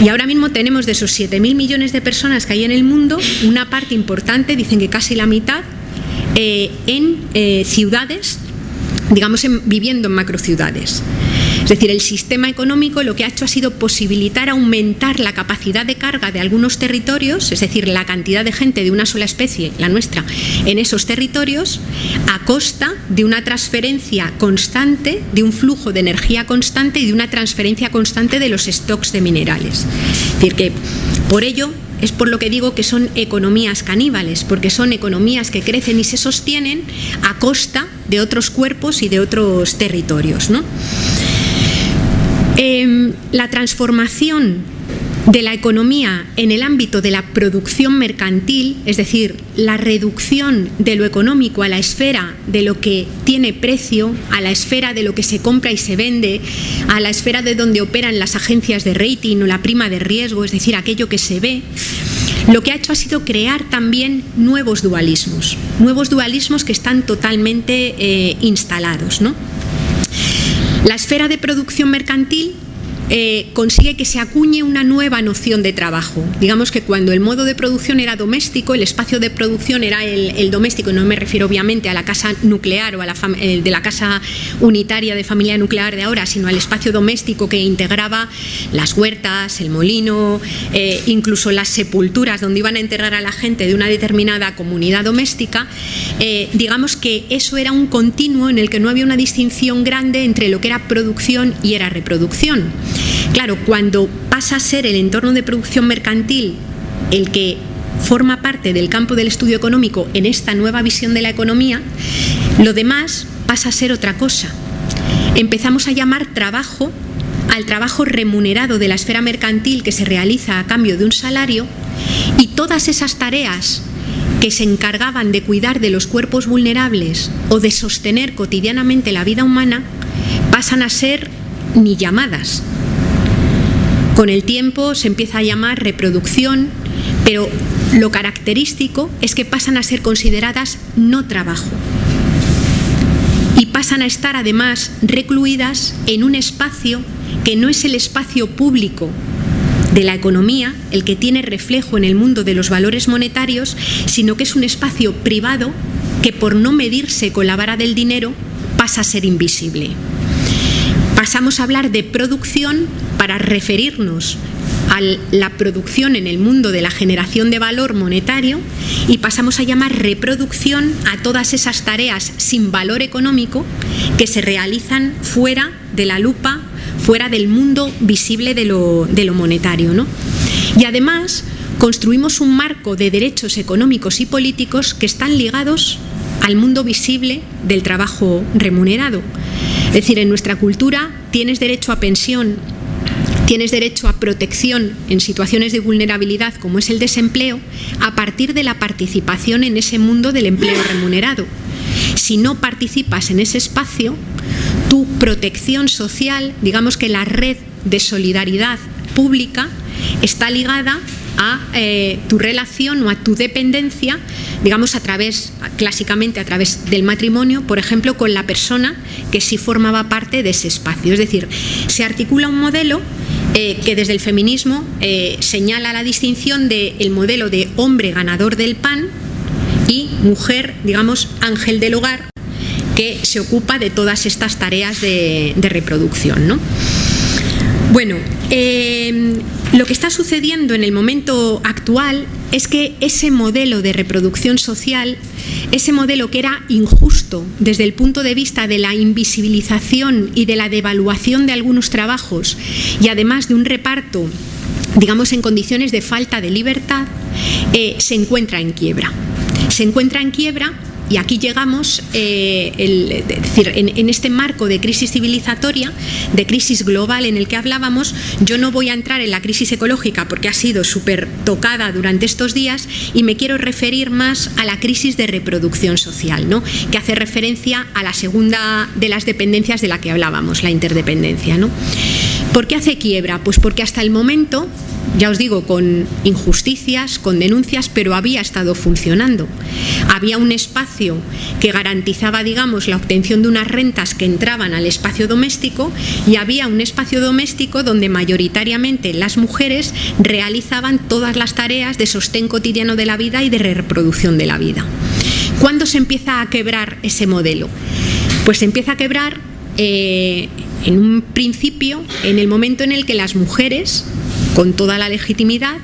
Speaker 1: Y ahora mismo tenemos de esos 7.000 millones de personas que hay en el mundo, una parte importante, dicen que casi la mitad, en ciudades, digamos, viviendo en macrociudades. Es decir, el sistema económico lo que ha hecho ha sido posibilitar aumentar la capacidad de carga de algunos territorios, es decir, la cantidad de gente de una sola especie, la nuestra, en esos territorios, a costa de una transferencia constante, de un flujo de energía constante y de una transferencia constante de los stocks de minerales. Es decir, que por ello es por lo que digo que son economías caníbales, porque son economías que crecen y se sostienen a costa de otros cuerpos y de otros territorios, ¿no? La transformación de la economía en el ámbito de la producción mercantil, es decir, la reducción de lo económico a la esfera de lo que tiene precio, a la esfera de lo que se compra y se vende, a la esfera de donde operan las agencias de rating o la prima de riesgo, es decir, aquello que se ve, lo que ha hecho ha sido crear también nuevos dualismos que están totalmente instalados, ¿no? La esfera de producción mercantil consigue que se acuñe una nueva noción de trabajo. Digamos que cuando el modo de producción era doméstico, el espacio de producción era el doméstico, y no me refiero obviamente a la casa nuclear o a de la casa unitaria de familia nuclear de ahora, sino al espacio doméstico que integraba las huertas, el molino, incluso las sepulturas donde iban a enterrar a la gente de una determinada comunidad doméstica. Digamos que eso era un continuo en el que no había una distinción grande entre lo que era producción y era reproducción. Claro, cuando pasa a ser el entorno de producción mercantil el que forma parte del campo del estudio económico en esta nueva visión de la economía, lo demás pasa a ser otra cosa. Empezamos a llamar trabajo al trabajo remunerado de la esfera mercantil que se realiza a cambio de un salario, y todas esas tareas que se encargaban de cuidar de los cuerpos vulnerables o de sostener cotidianamente la vida humana pasan a ser ni llamadas. Con el tiempo se empieza a llamar reproducción, pero lo característico es que pasan a ser consideradas no trabajo y pasan a estar además recluidas en un espacio que no es el espacio público de la economía, el que tiene reflejo en el mundo de los valores monetarios, sino que es un espacio privado que, por no medirse con la vara del dinero, pasa a ser invisible. Pasamos a hablar de producción para referirnos a la producción en el mundo de la generación de valor monetario, y pasamos a llamar reproducción a todas esas tareas sin valor económico que se realizan fuera de la lupa, fuera del mundo visible de lo monetario, ¿no? Y además construimos un marco de derechos económicos y políticos que están ligados al mundo visible del trabajo remunerado. Es decir, en nuestra cultura tienes derecho a pensión, tienes derecho a protección en situaciones de vulnerabilidad como es el desempleo, a partir de la participación en ese mundo del empleo remunerado. Si no participas en ese espacio, tu protección social, digamos que la red de solidaridad pública, está ligada a tu relación o a tu dependencia, digamos clásicamente a través del matrimonio, por ejemplo, con la persona que sí formaba parte de ese espacio. Es decir, se articula un modelo que desde el feminismo señala la distinción del modelo de hombre ganador del pan y mujer, digamos, ángel del hogar, que se ocupa de todas estas tareas de reproducción, ¿no? Bueno, lo que está sucediendo en el momento actual es que ese modelo de reproducción social, ese modelo que era injusto desde el punto de vista de la invisibilización y de la devaluación de algunos trabajos, y además de un reparto, digamos, en condiciones de falta de libertad, se encuentra en quiebra. Se encuentra en quiebra. Y aquí llegamos, es decir, en este marco de crisis civilizatoria, de crisis global en el que hablábamos. Yo no voy a entrar en la crisis ecológica porque ha sido súper tocada durante estos días, y me quiero referir más a la crisis de reproducción social, ¿no?, que hace referencia a la segunda de las dependencias de la que hablábamos, la interdependencia, ¿no? ¿Por qué hace quiebra? Pues porque hasta el momento, ya os digo, con injusticias, con denuncias, pero había estado funcionando. Había un espacio que garantizaba, digamos, la obtención de unas rentas que entraban al espacio doméstico, y había un espacio doméstico donde mayoritariamente las mujeres realizaban todas las tareas de sostén cotidiano de la vida y de reproducción de la vida. ¿Cuándo se empieza a quebrar ese modelo? Pues se empieza a quebrar en un principio, en el momento en el que las mujeres, con toda la legitimidad,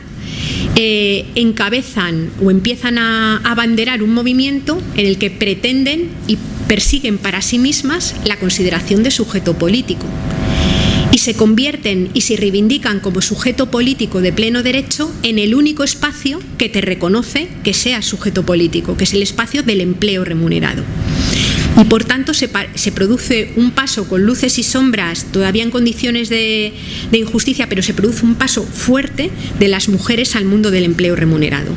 Speaker 1: encabezan o empiezan a abanderar un movimiento en el que pretenden y persiguen para sí mismas la consideración de sujeto político, y se convierten y se reivindican como sujeto político de pleno derecho en el único espacio que te reconoce que seas sujeto político, que es el espacio del empleo remunerado. Y por tanto se produce un paso con luces y sombras, todavía en condiciones de injusticia, pero se produce un paso fuerte de las mujeres al mundo del empleo remunerado.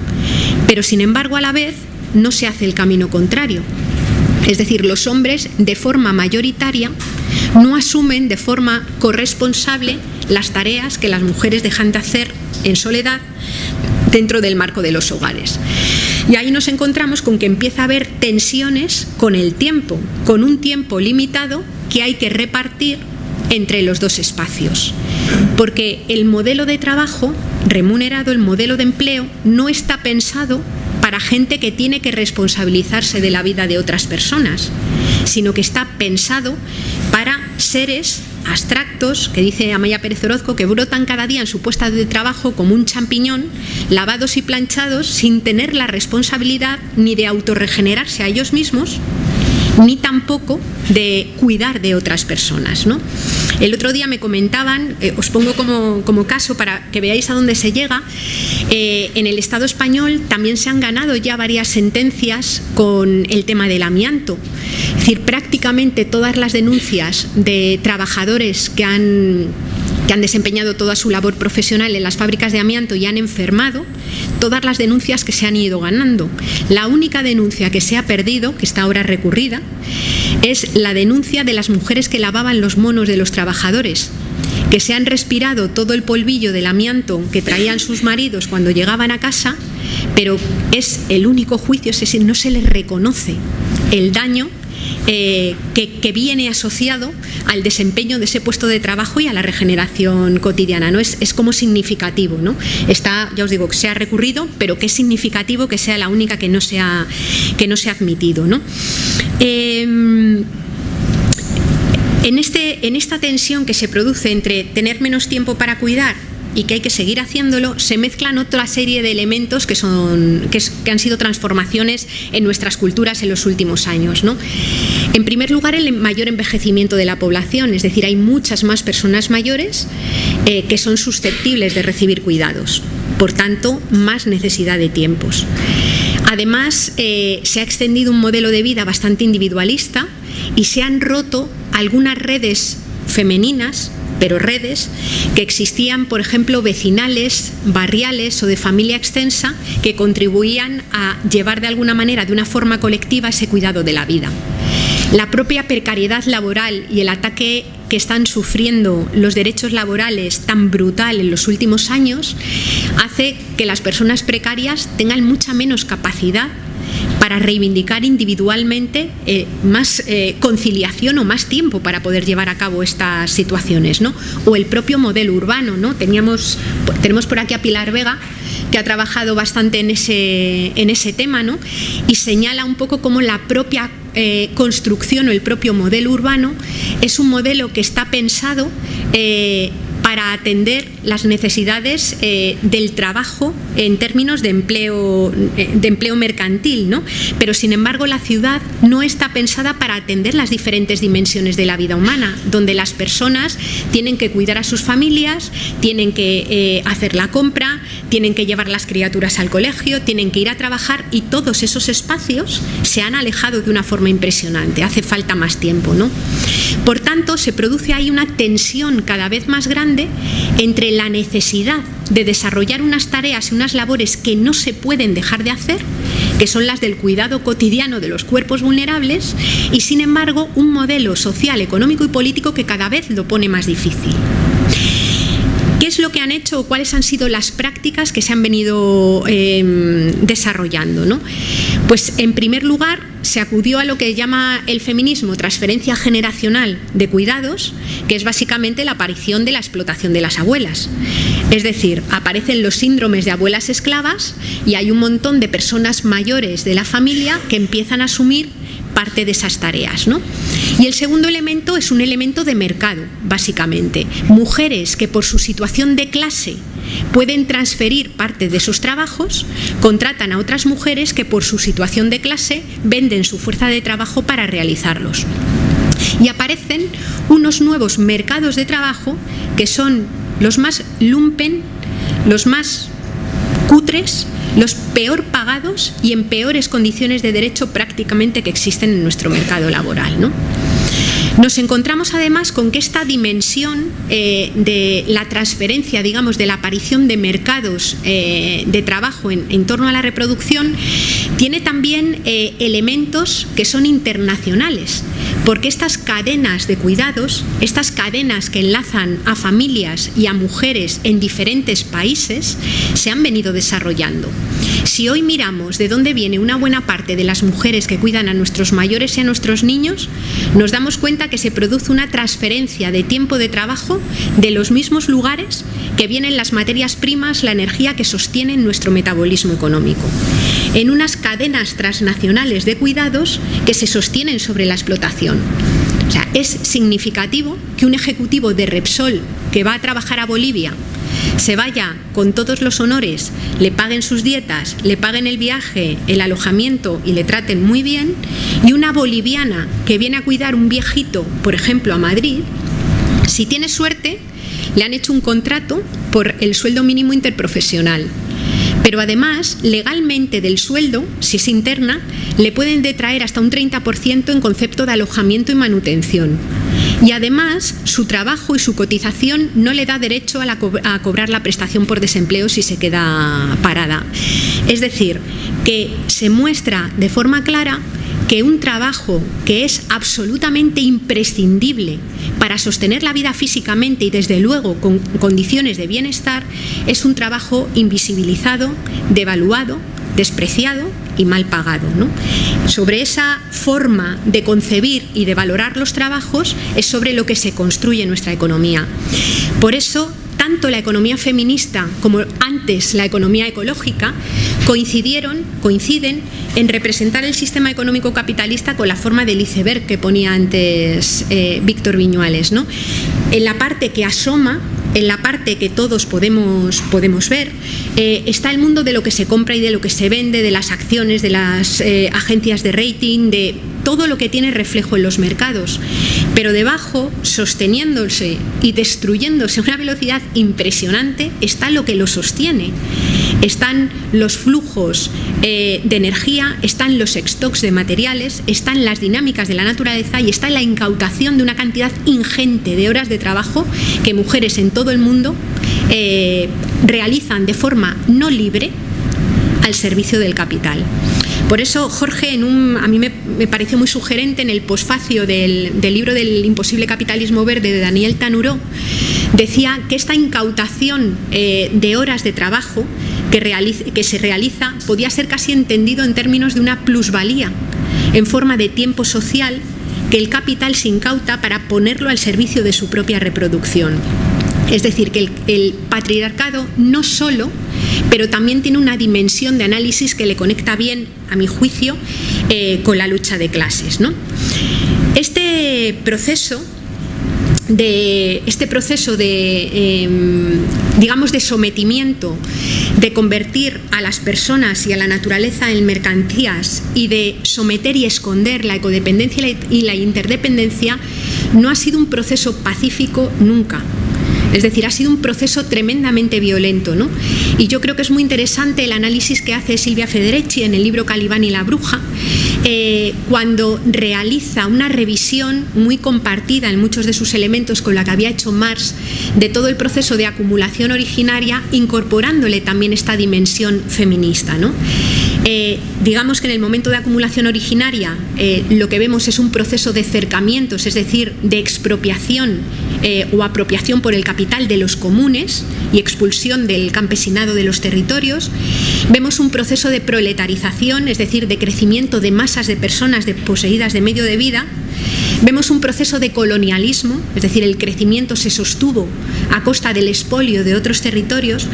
Speaker 1: Pero sin embargo, a la vez, no se hace el camino contrario. Es decir, los hombres, de forma mayoritaria, no asumen de forma corresponsable las tareas que las mujeres dejan de hacer en soledad dentro del marco de los hogares. Y ahí nos encontramos con que empieza a haber tensiones con el tiempo, con un tiempo limitado que hay que repartir entre los dos espacios. Porque el modelo de trabajo remunerado, el modelo de empleo, no está pensado para gente que tiene que responsabilizarse de la vida de otras personas, sino que está pensado para seres abstractos, que dice Amaya Pérez Orozco, que brotan cada día en su puesta de trabajo como un champiñón, lavados y planchados, sin tener la responsabilidad ni de autorregenerarse a ellos mismos, ni tampoco de cuidar de otras personas, ¿no? El otro día me comentaban, os pongo como caso para que veáis a dónde se llega, en el Estado español también se han ganado ya varias sentencias con el tema del amianto. Es decir, prácticamente todas las denuncias de trabajadores que han desempeñado toda su labor profesional en las fábricas de amianto y han enfermado, todas las denuncias que se han ido ganando. La única denuncia que se ha perdido, que está ahora recurrida, es la denuncia de las mujeres que lavaban los monos de los trabajadores, que se han respirado todo el polvillo del amianto que traían sus maridos cuando llegaban a casa, pero es el único juicio, es decir, no se les reconoce el daño que viene asociado al desempeño de ese puesto de trabajo y a la regeneración cotidiana, ¿no? Es como significativo, ¿no? Está, ya os digo, que se ha recurrido, pero que es significativo que sea la única que no se ha admitido, ¿no? En esta tensión que se produce entre tener menos tiempo para cuidar y que hay que seguir haciéndolo, se mezclan otra serie de elementos que han sido transformaciones en nuestras culturas en los últimos años, ¿no? En primer lugar, el mayor envejecimiento de la población, es decir, hay muchas más personas mayores que son susceptibles de recibir cuidados, por tanto, más necesidad de tiempos. Además, se ha extendido un modelo de vida bastante individualista y se han roto algunas redes femeninas, pero redes que existían, por ejemplo, vecinales, barriales o de familia extensa, que contribuían a llevar de alguna manera, de una forma colectiva, ese cuidado de la vida. La propia precariedad laboral y el ataque que están sufriendo los derechos laborales tan brutal en los últimos años hace que las personas precarias tengan mucha menos capacidad para reivindicar individualmente más conciliación o más tiempo para poder llevar a cabo estas situaciones, ¿no? O el propio modelo urbano, ¿no? Tenemos por aquí a Pilar Vega, que ha trabajado bastante en ese tema, ¿no? Y señala un poco cómo la propia construcción o el propio modelo urbano es un modelo que está pensado para atender las necesidades del trabajo en términos de empleo mercantil, ¿no? Pero sin embargo la ciudad no está pensada para atender las diferentes dimensiones de la vida humana, donde las personas tienen que cuidar a sus familias, tienen que hacer la compra, tienen que llevar las criaturas al colegio, tienen que ir a trabajar, y todos esos espacios se han alejado de una forma impresionante. Hace falta más tiempo, ¿no? Por tanto, se produce ahí una tensión cada vez más grande entre la necesidad de desarrollar unas tareas y unas labores que no se pueden dejar de hacer, que son las del cuidado cotidiano de los cuerpos vulnerables, y sin embargo un modelo social, económico y político que cada vez lo pone más difícil. ¿Qué es lo que han hecho o cuáles han sido las prácticas que se han venido desarrollando, ¿no? Pues en primer lugar se acudió a lo que llama el feminismo transferencia generacional de cuidados, que es básicamente la aparición de la explotación de las abuelas. Es decir, aparecen los síndromes de abuelas esclavas y hay un montón de personas mayores de la familia que empiezan a asumir parte de esas tareas, ¿no? Y el segundo elemento es un elemento de mercado, básicamente. Mujeres que por su situación de clase pueden transferir parte de esos trabajos, contratan a otras mujeres que por su situación de clase venden su fuerza de trabajo para realizarlos. Y aparecen unos nuevos mercados de trabajo que son los más lumpen, los más cutres, los peor pagados y en peores condiciones de derecho prácticamente que existen en nuestro mercado laboral, ¿no? Nos encontramos además con que esta dimensión de la transferencia, digamos, de la aparición de mercados de trabajo en torno a la reproducción tiene también elementos que son internacionales, porque estas cadenas de cuidados, estas cadenas que enlazan a familias y a mujeres en diferentes países, se han venido desarrollando. Si hoy miramos de dónde viene una buena parte de las mujeres que cuidan a nuestros mayores y a nuestros niños, nos damos cuenta que se produce una transferencia de tiempo de trabajo de los mismos lugares que vienen las materias primas, la energía que sostienen nuestro metabolismo económico, en unas cadenas transnacionales de cuidados que se sostienen sobre la explotación. O sea, es significativo que un ejecutivo de Repsol que va a trabajar a Bolivia se vaya con todos los honores, le paguen sus dietas, le paguen el viaje, el alojamiento y le traten muy bien, y una boliviana que viene a cuidar un viejito, por ejemplo, a Madrid, si tiene suerte, le han hecho un contrato por el sueldo mínimo interprofesional. Pero además, legalmente del sueldo, si es interna, le pueden detraer hasta un 30% en concepto de alojamiento y manutención. Y además, su trabajo y su cotización no le da derecho a cobrar la prestación por desempleo si se queda parada. Es decir, que se muestra de forma clara que un trabajo que es absolutamente imprescindible para sostener la vida físicamente y desde luego con condiciones de bienestar es un trabajo invisibilizado, devaluado, despreciado y mal pagado, ¿no? Sobre esa forma de concebir y de valorar los trabajos es sobre lo que se construye nuestra economía. Por eso, tanto la economía feminista como antes la economía ecológica coinciden en representar el sistema económico capitalista con la forma del iceberg que ponía antes Víctor Viñuales, ¿no? En la parte que asoma, en la parte que todos podemos ver, está el mundo de lo que se compra y de lo que se vende, de las acciones, de las agencias de rating, de todo lo que tiene reflejo en los mercados. Pero debajo, sosteniéndose y destruyéndose a una velocidad impresionante, está lo que lo sostiene. Están los flujos de energía, están los stocks de materiales, están las dinámicas de la naturaleza y está la incautación de una cantidad ingente de horas de trabajo que mujeres en todo el mundo realizan de forma no libre al servicio del capital. Por eso Jorge, a mí me pareció muy sugerente en el posfacio del libro del imposible capitalismo verde de Daniel Tanuró, decía que esta incautación de horas de trabajo que se realiza podía ser casi entendido en términos de una plusvalía en forma de tiempo social que el capital se incauta para ponerlo al servicio de su propia reproducción. Es decir, que el patriarcado no solo, pero también tiene una dimensión de análisis que le conecta bien, a mi juicio, con la lucha de clases, ¿no? Este proceso de digamos, de sometimiento, de convertir a las personas y a la naturaleza en mercancías y de someter y esconder la ecodependencia y la interdependencia, no ha sido un proceso pacífico nunca. Es decir, ha sido un proceso tremendamente violento, ¿no? Y yo creo que es muy interesante el análisis que hace Silvia Federici en el libro Calibán y la bruja, cuando realiza una revisión muy compartida en muchos de sus elementos con la que había hecho Marx de todo el proceso de acumulación originaria, incorporándole también esta dimensión feminista, ¿no? Digamos que en el momento de acumulación originaria lo que vemos es un proceso de cercamientos, es decir, de expropiación o apropiación por el capital de los comunes y expulsión del campesinado de los territorios. Vemos un proceso de proletarización, es decir, de crecimiento de masas de personas poseídas de medio de vida. Vemos un proceso de colonialismo, es decir, el crecimiento se sostuvo a costa del expolio de otros territorios,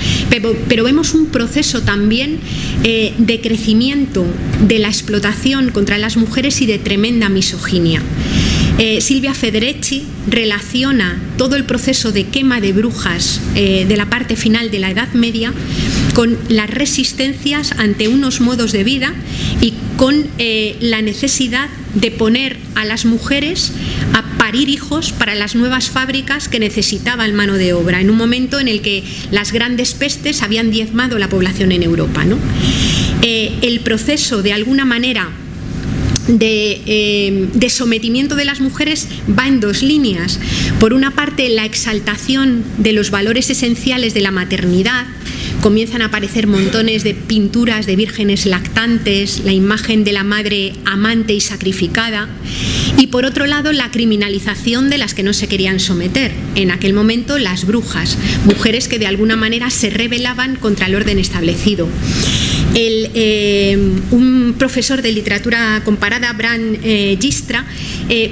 Speaker 1: pero vemos un proceso también de crecimiento de la explotación contra las mujeres y de tremenda misoginia. Silvia Federici relaciona todo el proceso de quema de brujas de la parte final de la Edad Media con las resistencias ante unos modos de vida y con la necesidad de poner a las mujeres a parir hijos para las nuevas fábricas que necesitaban mano de obra, en un momento en el que las grandes pestes habían diezmado la población en Europa, ¿no? El proceso, de alguna manera, de sometimiento de las mujeres va en dos líneas. Por una parte, la exaltación de los valores esenciales de la maternidad. Comienzan a aparecer montones de pinturas de vírgenes lactantes, la imagen de la madre amante y sacrificada. Y por otro lado, la criminalización de las que no se querían someter. En aquel momento, las brujas, mujeres que de alguna manera se rebelaban contra el orden establecido. Un profesor de literatura comparada, Bram Gistra,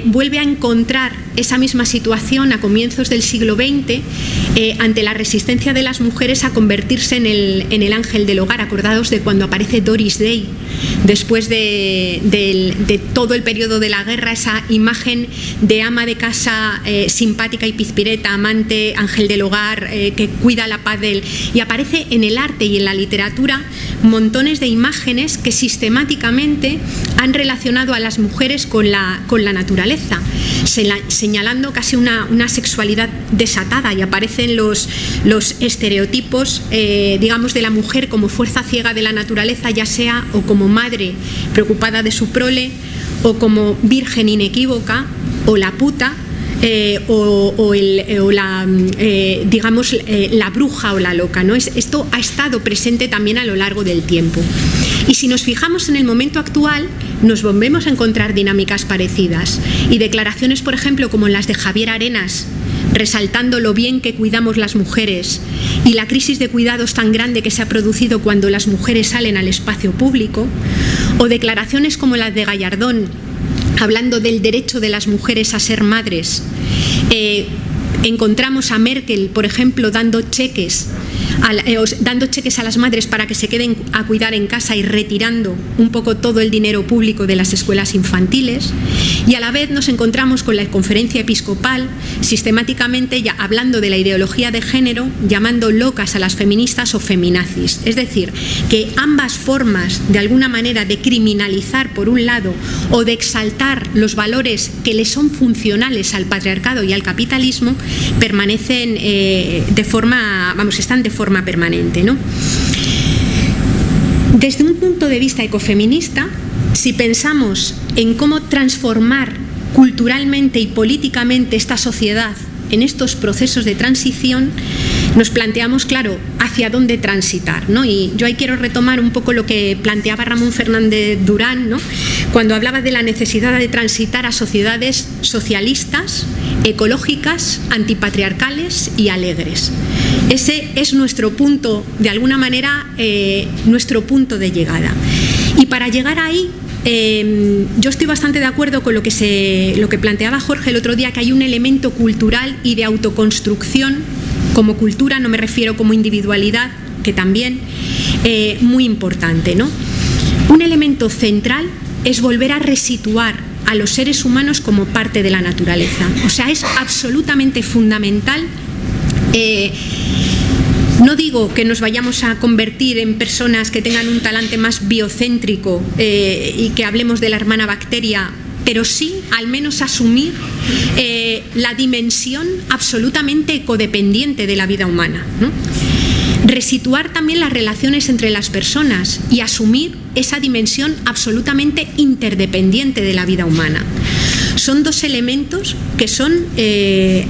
Speaker 1: vuelve a encontrar esa misma situación a comienzos del siglo XX ante la resistencia de las mujeres a convertirse en el ángel del hogar. Acordaos de cuando aparece Doris Day, después de todo el periodo de la guerra, esa imagen de ama de casa simpática y pizpireta, amante, ángel del hogar, que cuida la paz de él. Y aparece en el arte y en la literatura montones de imágenes que sistemáticamente han relacionado a las mujeres con la naturaleza, señalando casi una sexualidad desatada, y aparecen los estereotipos, digamos, de la mujer como fuerza ciega de la naturaleza, ya sea o como madre preocupada de su prole, o como virgen inequívoca, o la puta, la bruja o la loca, ¿no? Esto ha estado presente también a lo largo del tiempo. Y si nos fijamos en el momento actual, nos volvemos a encontrar dinámicas parecidas y declaraciones, por ejemplo, como las de Javier Arenas, resaltando lo bien que cuidamos las mujeres y la crisis de cuidados tan grande que se ha producido cuando las mujeres salen al espacio público, o declaraciones como las de Gallardón, hablando del derecho de las mujeres a ser madres. Encontramos a Merkel, por ejemplo, dando cheques a las madres para que se queden a cuidar en casa y retirando un poco todo el dinero público de las escuelas infantiles. Y a la vez nos encontramos con la Conferencia Episcopal sistemáticamente ya hablando de la ideología de género, llamando locas a las feministas o feminazis. Es decir, que ambas formas, de alguna manera, de criminalizar por un lado o de exaltar los valores que le son funcionales al patriarcado y al capitalismo, permanecen están de forma permanente, ¿no? Desde un punto de vista ecofeminista, si pensamos en cómo transformar culturalmente y políticamente esta sociedad en estos procesos de transición, nos planteamos, claro, hacia dónde transitar, ¿no? Y yo ahí quiero retomar un poco lo que planteaba Ramón Fernández Durán, ¿no?, cuando hablaba de la necesidad de transitar a sociedades socialistas, ecológicas, antipatriarcales y alegres. Ese es nuestro punto, de alguna manera, nuestro punto de llegada. Y para llegar ahí, yo estoy bastante de acuerdo con lo que planteaba Jorge el otro día, que hay un elemento cultural y de autoconstrucción como cultura, no me refiero como individualidad, que también, muy importante, ¿no? Un elemento central es volver a resituar a los seres humanos como parte de la naturaleza. O sea, es absolutamente fundamental. No digo que nos vayamos a convertir en personas que tengan un talante más biocéntrico y que hablemos de la hermana bacteria, pero sí al menos asumir la dimensión absolutamente ecodependiente de la vida humana, ¿no? Resituar también las relaciones entre las personas y asumir esa dimensión absolutamente interdependiente de la vida humana. Son dos elementos que son,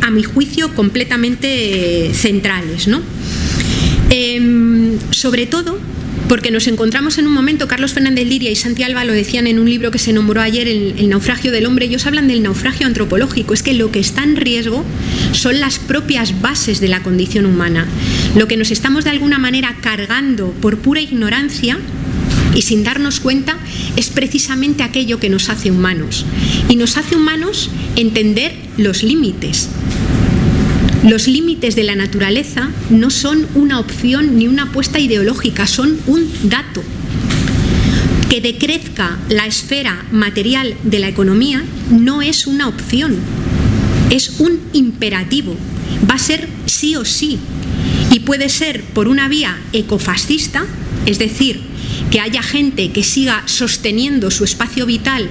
Speaker 1: a mi juicio, completamente centrales, ¿no? Sobre todo porque nos encontramos en un momento, Carlos Fernández Liria y Santi Alba lo decían en un libro que se nombró ayer, El naufragio del hombre. Ellos hablan del naufragio antropológico. Es que lo que está en riesgo son las propias bases de la condición humana. Lo que nos estamos de alguna manera cargando por pura ignorancia y sin darnos cuenta es precisamente aquello que nos hace humanos. Y nos hace humanos entender los límites. Los límites de la naturaleza no son una opción ni una apuesta ideológica, son un dato. Que decrezca la esfera material de la economía no es una opción, es un imperativo. Va a ser sí o sí. Y puede ser por una vía ecofascista, es decir, que haya gente que siga sosteniendo su espacio vital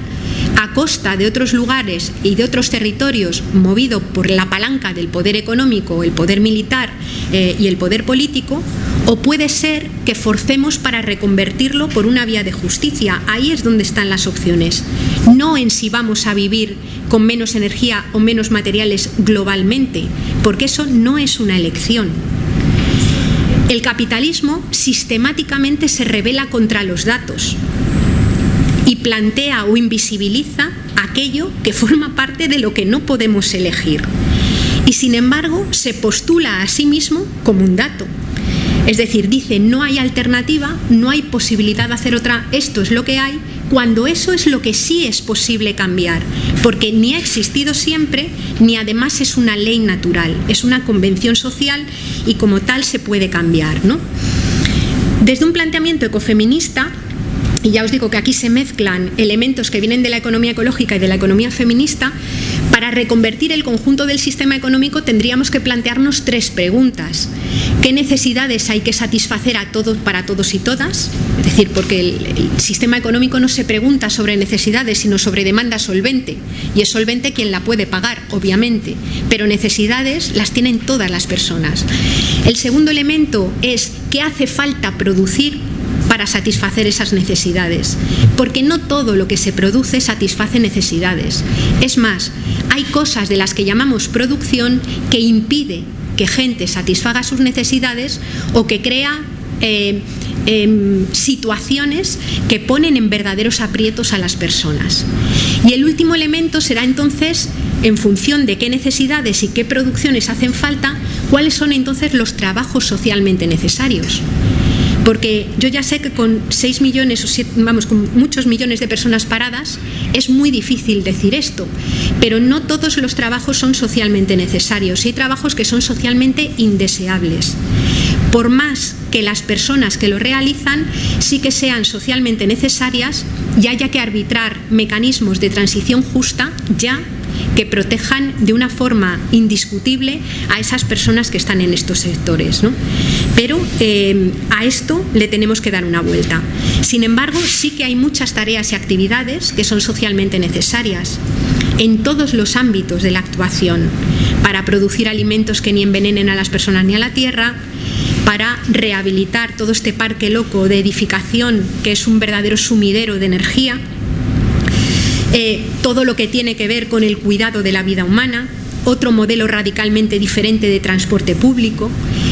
Speaker 1: a costa de otros lugares y de otros territorios, movido por la palanca del poder económico, el poder militar y el poder político, o puede ser que forcemos para reconvertirlo por una vía de justicia. Ahí es donde están las opciones, no en si vamos a vivir con menos energía o menos materiales globalmente, porque eso no es una elección. El capitalismo sistemáticamente se rebela contra los datos y plantea o invisibiliza aquello que forma parte de lo que no podemos elegir. Y sin embargo se postula a sí mismo como un dato. Es decir, dice, no hay alternativa, no hay posibilidad de hacer otra, esto es lo que hay, cuando eso es lo que sí es posible cambiar, porque ni ha existido siempre, ni además es una ley natural, es una convención social y como tal se puede cambiar, ¿no? Desde un planteamiento ecofeminista, y ya os digo que aquí se mezclan elementos que vienen de la economía ecológica y de la economía feminista, para reconvertir el conjunto del sistema económico tendríamos que plantearnos 3 preguntas. ¿Qué necesidades hay que satisfacer para todos y todas? Es decir, porque el sistema económico no se pregunta sobre necesidades, sino sobre demanda solvente. Y es solvente quien la puede pagar, obviamente. Pero necesidades las tienen todas las personas. El segundo elemento es ¿qué hace falta producir para satisfacer esas necesidades? Porque no todo lo que se produce satisface necesidades. Es más, hay cosas de las que llamamos producción que impide que gente satisfaga sus necesidades o que crea situaciones que ponen en verdaderos aprietos a las personas. Y el último elemento será entonces, en función de qué necesidades y qué producciones hacen falta, cuáles son entonces los trabajos socialmente necesarios. Porque yo ya sé que con 6 millones o 7, con muchos millones de personas paradas es muy difícil decir esto, pero no todos los trabajos son socialmente necesarios y hay trabajos que son socialmente indeseables. Por más que las personas que lo realizan sí que sean socialmente necesarias y haya que arbitrar mecanismos de transición justa ya que protejan de una forma indiscutible a esas personas que están en estos sectores, ¿no? Pero a esto le tenemos que dar una vuelta. Sin embargo, sí que hay muchas tareas y actividades que son socialmente necesarias en todos los ámbitos de la actuación, para producir alimentos que ni envenenen a las personas ni a la tierra, para rehabilitar todo este parque loco de edificación que es un verdadero sumidero de energía, todo lo que tiene que ver con el cuidado de la vida humana, otro modelo radicalmente diferente de transporte público.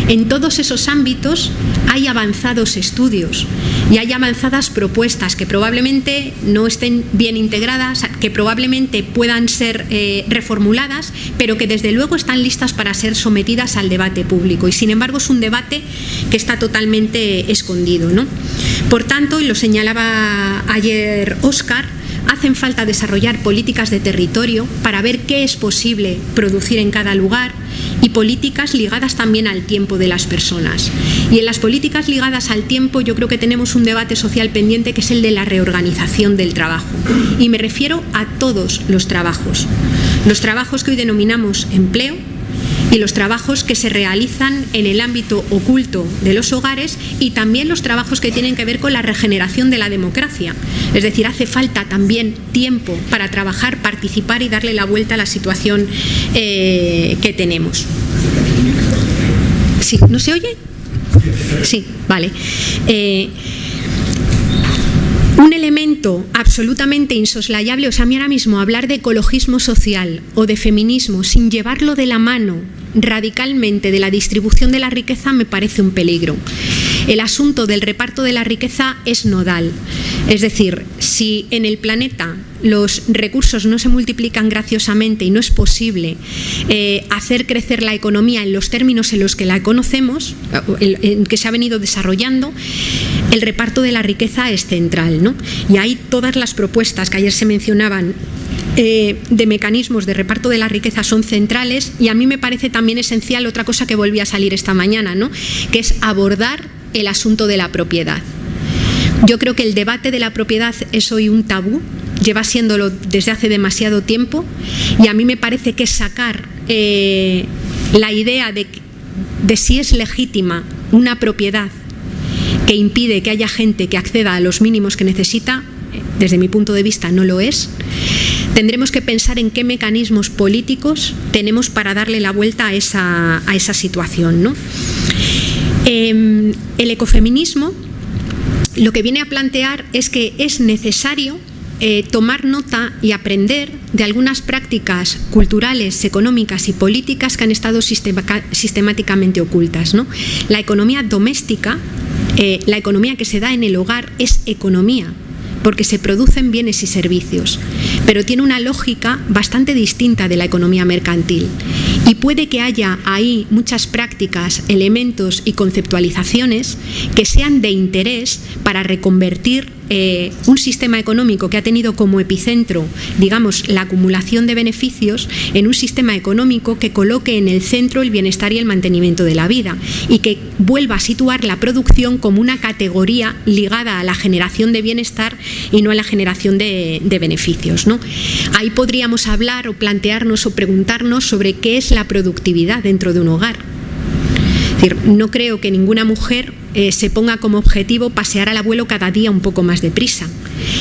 Speaker 1: En todos esos ámbitos hay avanzados estudios y hay avanzadas propuestas que probablemente no estén bien integradas, que probablemente puedan ser reformuladas, pero que desde luego están listas para ser sometidas al debate público. Y sin embargo es un debate que está totalmente escondido, ¿no? Por tanto, y lo señalaba ayer Óscar, hacen falta desarrollar políticas de territorio para ver qué es posible producir en cada lugar y políticas ligadas también al tiempo de las personas. Y en las políticas ligadas al tiempo yo creo que tenemos un debate social pendiente que es el de la reorganización del trabajo. Y me refiero a todos los trabajos que hoy denominamos empleo y los trabajos que se realizan en el ámbito oculto de los hogares y también los trabajos que tienen que ver con la regeneración de la democracia. Es decir, hace falta también tiempo para trabajar, participar y darle la vuelta a la situación que tenemos. ¿Sí? ¿No se oye? Sí, vale. Un elemento absolutamente insoslayable, o sea, a mí ahora mismo hablar de ecologismo social o de feminismo sin llevarlo de la mano radicalmente de la distribución de la riqueza me parece un peligro. El asunto del reparto de la riqueza es nodal. Es decir, si en el planeta los recursos no se multiplican graciosamente y no es posible hacer crecer la economía en los términos en los que la conocemos, en que se ha venido desarrollando, el reparto de la riqueza es central, ¿no? Y hay todas las propuestas que ayer se mencionaban de mecanismos de reparto de la riqueza son centrales, y a mí me parece también esencial otra cosa que volví a salir esta mañana, ¿no? Que es abordar el asunto de la propiedad. Yo creo que el debate de la propiedad es hoy un tabú, lleva siéndolo desde hace demasiado tiempo, y a mí me parece que sacar la idea de si es legítima una propiedad que impide que haya gente que acceda a los mínimos que necesita desde mi punto de vista no lo es, tendremos que pensar en qué mecanismos políticos tenemos para darle la vuelta a esa situación, ¿no? El ecofeminismo lo que viene a plantear es que es necesario tomar nota y aprender de algunas prácticas culturales, económicas y políticas que han estado sistemáticamente ocultas, ¿no? La economía doméstica, la economía que se da en el hogar, es economía, porque se producen bienes y servicios, pero tiene una lógica bastante distinta de la economía mercantil. Y puede que haya ahí muchas prácticas, elementos y conceptualizaciones que sean de interés para reconvertir un sistema económico que ha tenido como epicentro, digamos, la acumulación de beneficios, en un sistema económico que coloque en el centro el bienestar y el mantenimiento de la vida y que vuelva a situar la producción como una categoría ligada a la generación de bienestar y no a la generación de beneficios, ¿no? Ahí podríamos hablar o plantearnos o preguntarnos sobre qué es la productividad dentro de un hogar. Es decir, no creo que ninguna mujer se ponga como objetivo pasear al abuelo cada día un poco más deprisa.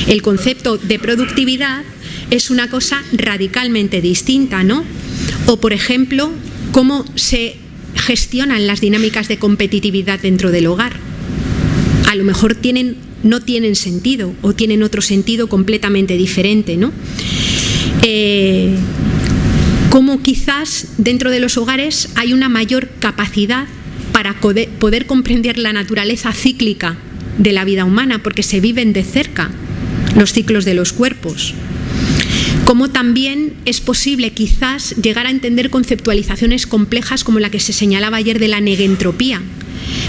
Speaker 1: El concepto de productividad es una cosa radicalmente distinta, ¿no? O, por ejemplo, cómo se gestionan las dinámicas de competitividad dentro del hogar. A lo mejor no tienen sentido o tienen otro sentido completamente diferente, ¿no? Cómo quizás dentro de los hogares hay una mayor capacidad para poder comprender la naturaleza cíclica de la vida humana, porque se viven de cerca los ciclos de los cuerpos. Cómo también es posible quizás llegar a entender conceptualizaciones complejas como la que se señalaba ayer de la negentropía,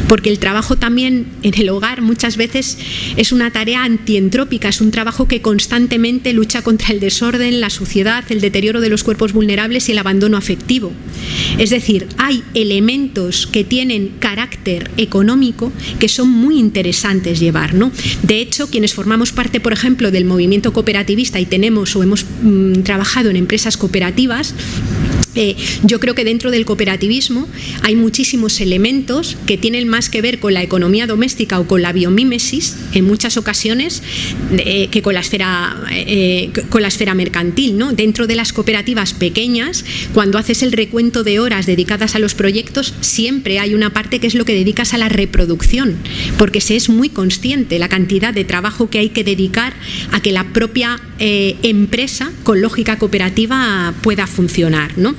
Speaker 1: porque el trabajo también en el hogar muchas veces es una tarea antientrópica, es un trabajo que constantemente lucha contra el desorden, la suciedad, el deterioro de los cuerpos vulnerables y el abandono afectivo. Es decir, hay elementos que tienen carácter económico que son muy interesantes llevar, ¿no? De hecho, quienes formamos parte, por ejemplo, del movimiento cooperativista y tenemos o hemos trabajado en empresas cooperativas, yo creo que dentro del cooperativismo hay muchísimos elementos que tienen más que ver con la economía doméstica o con la biomímesis en muchas ocasiones que con la esfera mercantil, ¿no? Dentro de las cooperativas pequeñas, cuando haces el recuento de horas dedicadas a los proyectos, siempre hay una parte que es lo que dedicas a la reproducción, porque se es muy consciente la cantidad de trabajo que hay que dedicar a que la propia empresa con lógica cooperativa pueda funcionar, ¿no?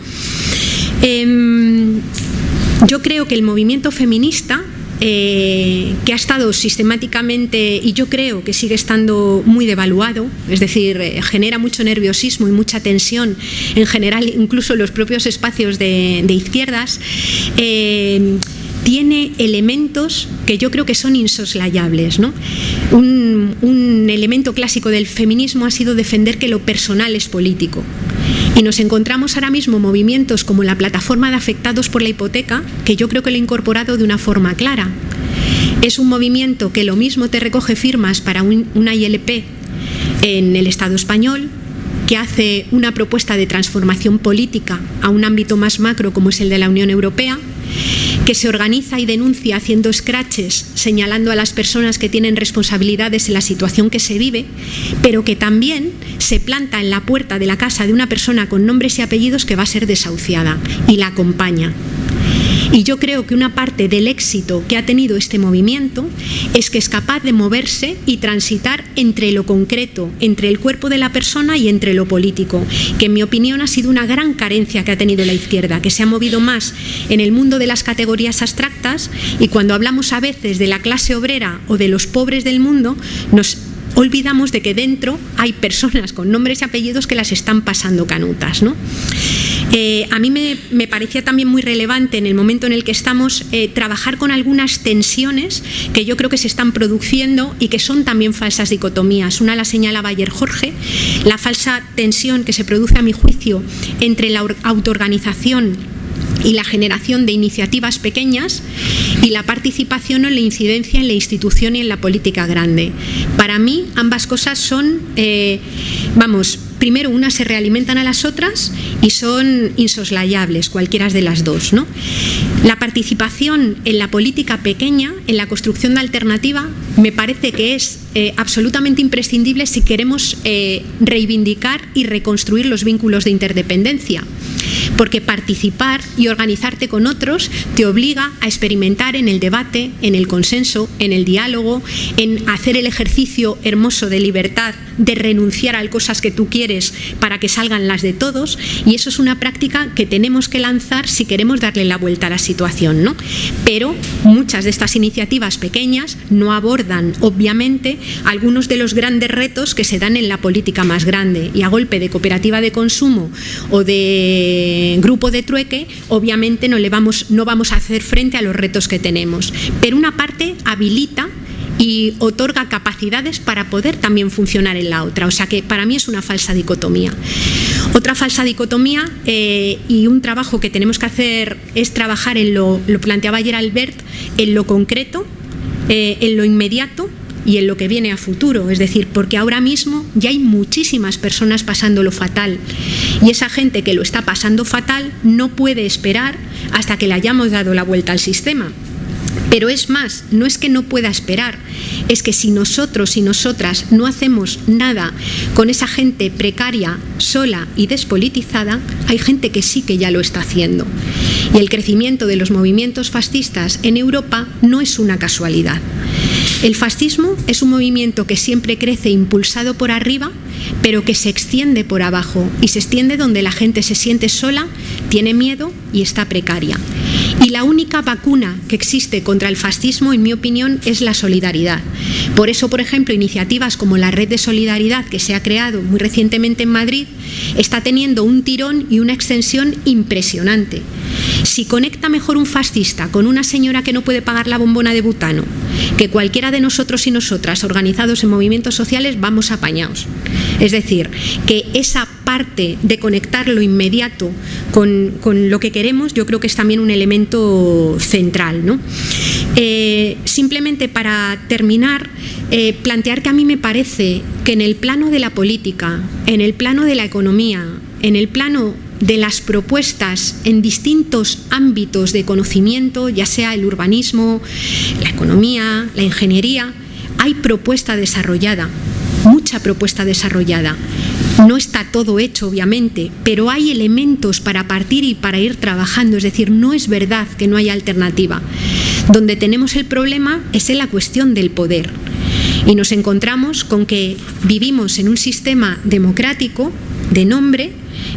Speaker 1: Yo creo que el movimiento feminista, que ha estado sistemáticamente, y yo creo que sigue estando muy devaluado, es decir, genera mucho nerviosismo y mucha tensión en general, incluso en los propios espacios de izquierdas, tiene elementos que yo creo que son insoslayables, ¿no? Un elemento clásico del feminismo ha sido defender que lo personal es político. Y nos encontramos ahora mismo movimientos como la Plataforma de Afectados por la Hipoteca, que yo creo que lo ha incorporado de una forma clara. Es un movimiento que lo mismo te recoge firmas para una ILP en el Estado español, que hace una propuesta de transformación política a un ámbito más macro como es el de la Unión Europea, que se organiza y denuncia haciendo scratches, señalando a las personas que tienen responsabilidades en la situación que se vive, pero que también se planta en la puerta de la casa de una persona con nombres y apellidos que va a ser desahuciada y la acompaña. Y yo creo que una parte del éxito que ha tenido este movimiento es que es capaz de moverse y transitar entre lo concreto, entre el cuerpo de la persona y entre lo político, que en mi opinión ha sido una gran carencia que ha tenido la izquierda, que se ha movido más en el mundo de las categorías abstractas, y cuando hablamos a veces de la clase obrera o de los pobres del mundo, nos olvidamos de que dentro hay personas con nombres y apellidos que las están pasando canutas, ¿no? A mí me parecía también muy relevante en el momento en el que estamos trabajar con algunas tensiones que yo creo que se están produciendo y que son también falsas dicotomías. Una la señalaba ayer Jorge, la falsa tensión que se produce a mi juicio entre la autoorganización y la generación de iniciativas pequeñas y la participación o la incidencia en la institución y en la política grande. Para mí ambas cosas son, primero, unas se realimentan a las otras y son insoslayables, cualquiera de las dos, ¿no? La participación en la política pequeña, en la construcción de alternativa, me parece que es absolutamente imprescindible si queremos reivindicar y reconstruir los vínculos de interdependencia. Porque participar y organizarte con otros te obliga a experimentar en el debate, en el consenso, en el diálogo, en hacer el ejercicio hermoso de libertad, de renunciar a cosas que tú quieres para que salgan las de todos, y eso es una práctica que tenemos que lanzar si queremos darle la vuelta a la situación, ¿no? Pero muchas de estas iniciativas pequeñas no abordan, obviamente, algunos de los grandes retos que se dan en la política más grande, y a golpe de cooperativa de consumo o de grupo de trueque, obviamente no vamos a hacer frente a los retos que tenemos. Pero una parte habilita y otorga capacidades para poder también funcionar en la otra. O sea que para mí es una falsa dicotomía. Otra falsa dicotomía y un trabajo que tenemos que hacer es trabajar en lo planteaba ayer Albert, en lo concreto, en lo inmediato y en lo que viene a futuro, es decir, porque ahora mismo ya hay muchísimas personas pasándolo fatal, y esa gente que lo está pasando fatal no puede esperar hasta que le hayamos dado la vuelta al sistema. Pero es más, no es que no pueda esperar, es que si nosotros y nosotras no hacemos nada con esa gente precaria, sola y despolitizada, hay gente que sí que ya lo está haciendo. Y el crecimiento de los movimientos fascistas en Europa no es una casualidad. El fascismo es un movimiento que siempre crece impulsado por arriba, pero que se extiende por abajo, y se extiende donde la gente se siente sola, tiene miedo y está precaria. Y la única vacuna que existe contra el fascismo, en mi opinión, es la solidaridad. Por eso, por ejemplo, iniciativas como la Red de Solidaridad, que se ha creado muy recientemente en Madrid, está teniendo un tirón y una extensión impresionante. Si conecta mejor un fascista con una señora que no puede pagar la bombona de butano que cualquiera de nosotros y nosotras organizados en movimientos sociales, vamos apañados. Es decir, que esa parte de conectar lo inmediato con lo que queremos, yo creo que es también un elemento central, ¿no? Simplemente para terminar, plantear que a mí me parece que en el plano de la política, en el plano de la economía, en el plano de las propuestas en distintos ámbitos de conocimiento, ya sea el urbanismo, la economía, la ingeniería, hay propuesta desarrollada, mucha propuesta desarrollada. No está todo hecho, obviamente, pero hay elementos para partir y para ir trabajando. Es decir, no es verdad que no haya alternativa. Donde tenemos el problema es en la cuestión del poder. Y nos encontramos con que vivimos en un sistema democrático de nombre,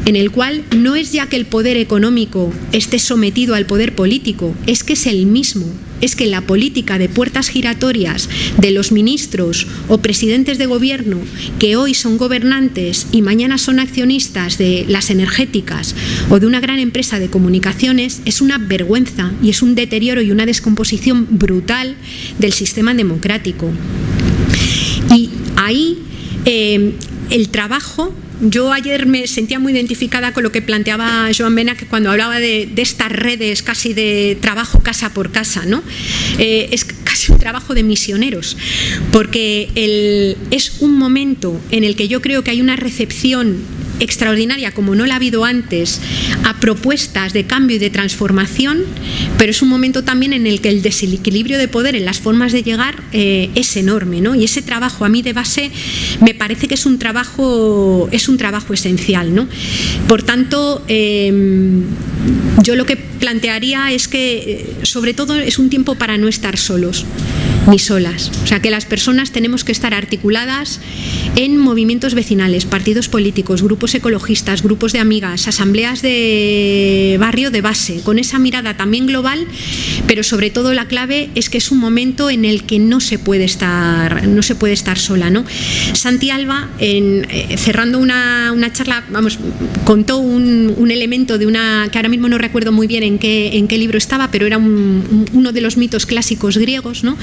Speaker 1: en el cual no es ya que el poder económico esté sometido al poder político, es que es el mismo. Es que la política de puertas giratorias de los ministros o presidentes de gobierno que hoy son gobernantes y mañana son accionistas de las energéticas o de una gran empresa de comunicaciones es una vergüenza y es un deterioro y una descomposición brutal del sistema democrático. Y ahí el trabajo... Yo ayer me sentía muy identificada con lo que planteaba Joan Benach cuando hablaba de estas redes casi de trabajo casa por casa, ¿no? Es casi un trabajo de misioneros, porque es un momento en el que yo creo que hay una recepción extraordinaria, como no la ha habido antes, a propuestas de cambio y de transformación, pero es un momento también en el que el desequilibrio de poder en las formas de llegar es enorme, ¿no? Y ese trabajo a mí de base me parece que es un trabajo esencial, ¿no? Por tanto, yo lo que plantearía es que sobre todo es un tiempo para no estar solos ni solas, o sea que las personas tenemos que estar articuladas en movimientos vecinales, partidos políticos, grupos ecologistas, grupos de amigas, asambleas de barrio de base, con esa mirada también global, pero sobre todo la clave es que es un momento en el que no se puede estar sola, ¿no? Santi Alba, cerrando una charla, contó un elemento de una, que ahora mismo no recuerdo muy bien en qué libro estaba, pero era uno de los mitos clásicos griegos, ¿no?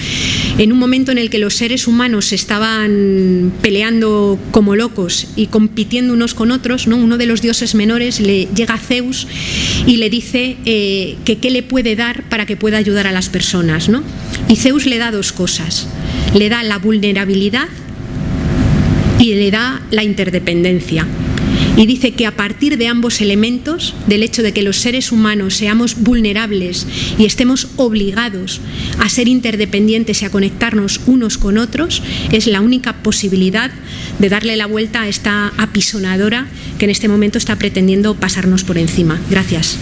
Speaker 1: En un momento en el que los seres humanos estaban peleando como locos y compitiendo unos con otros, ¿no? Uno de los dioses menores le llega a Zeus y le dice que qué le puede dar para que pueda ayudar a las personas, ¿no? Y Zeus le da dos cosas, le da la vulnerabilidad y le da la interdependencia. Y dice que a partir de ambos elementos, del hecho de que los seres humanos seamos vulnerables y estemos obligados a ser interdependientes y a conectarnos unos con otros, es la única posibilidad de darle la vuelta a esta apisonadora que en este momento está pretendiendo pasarnos por encima. Gracias.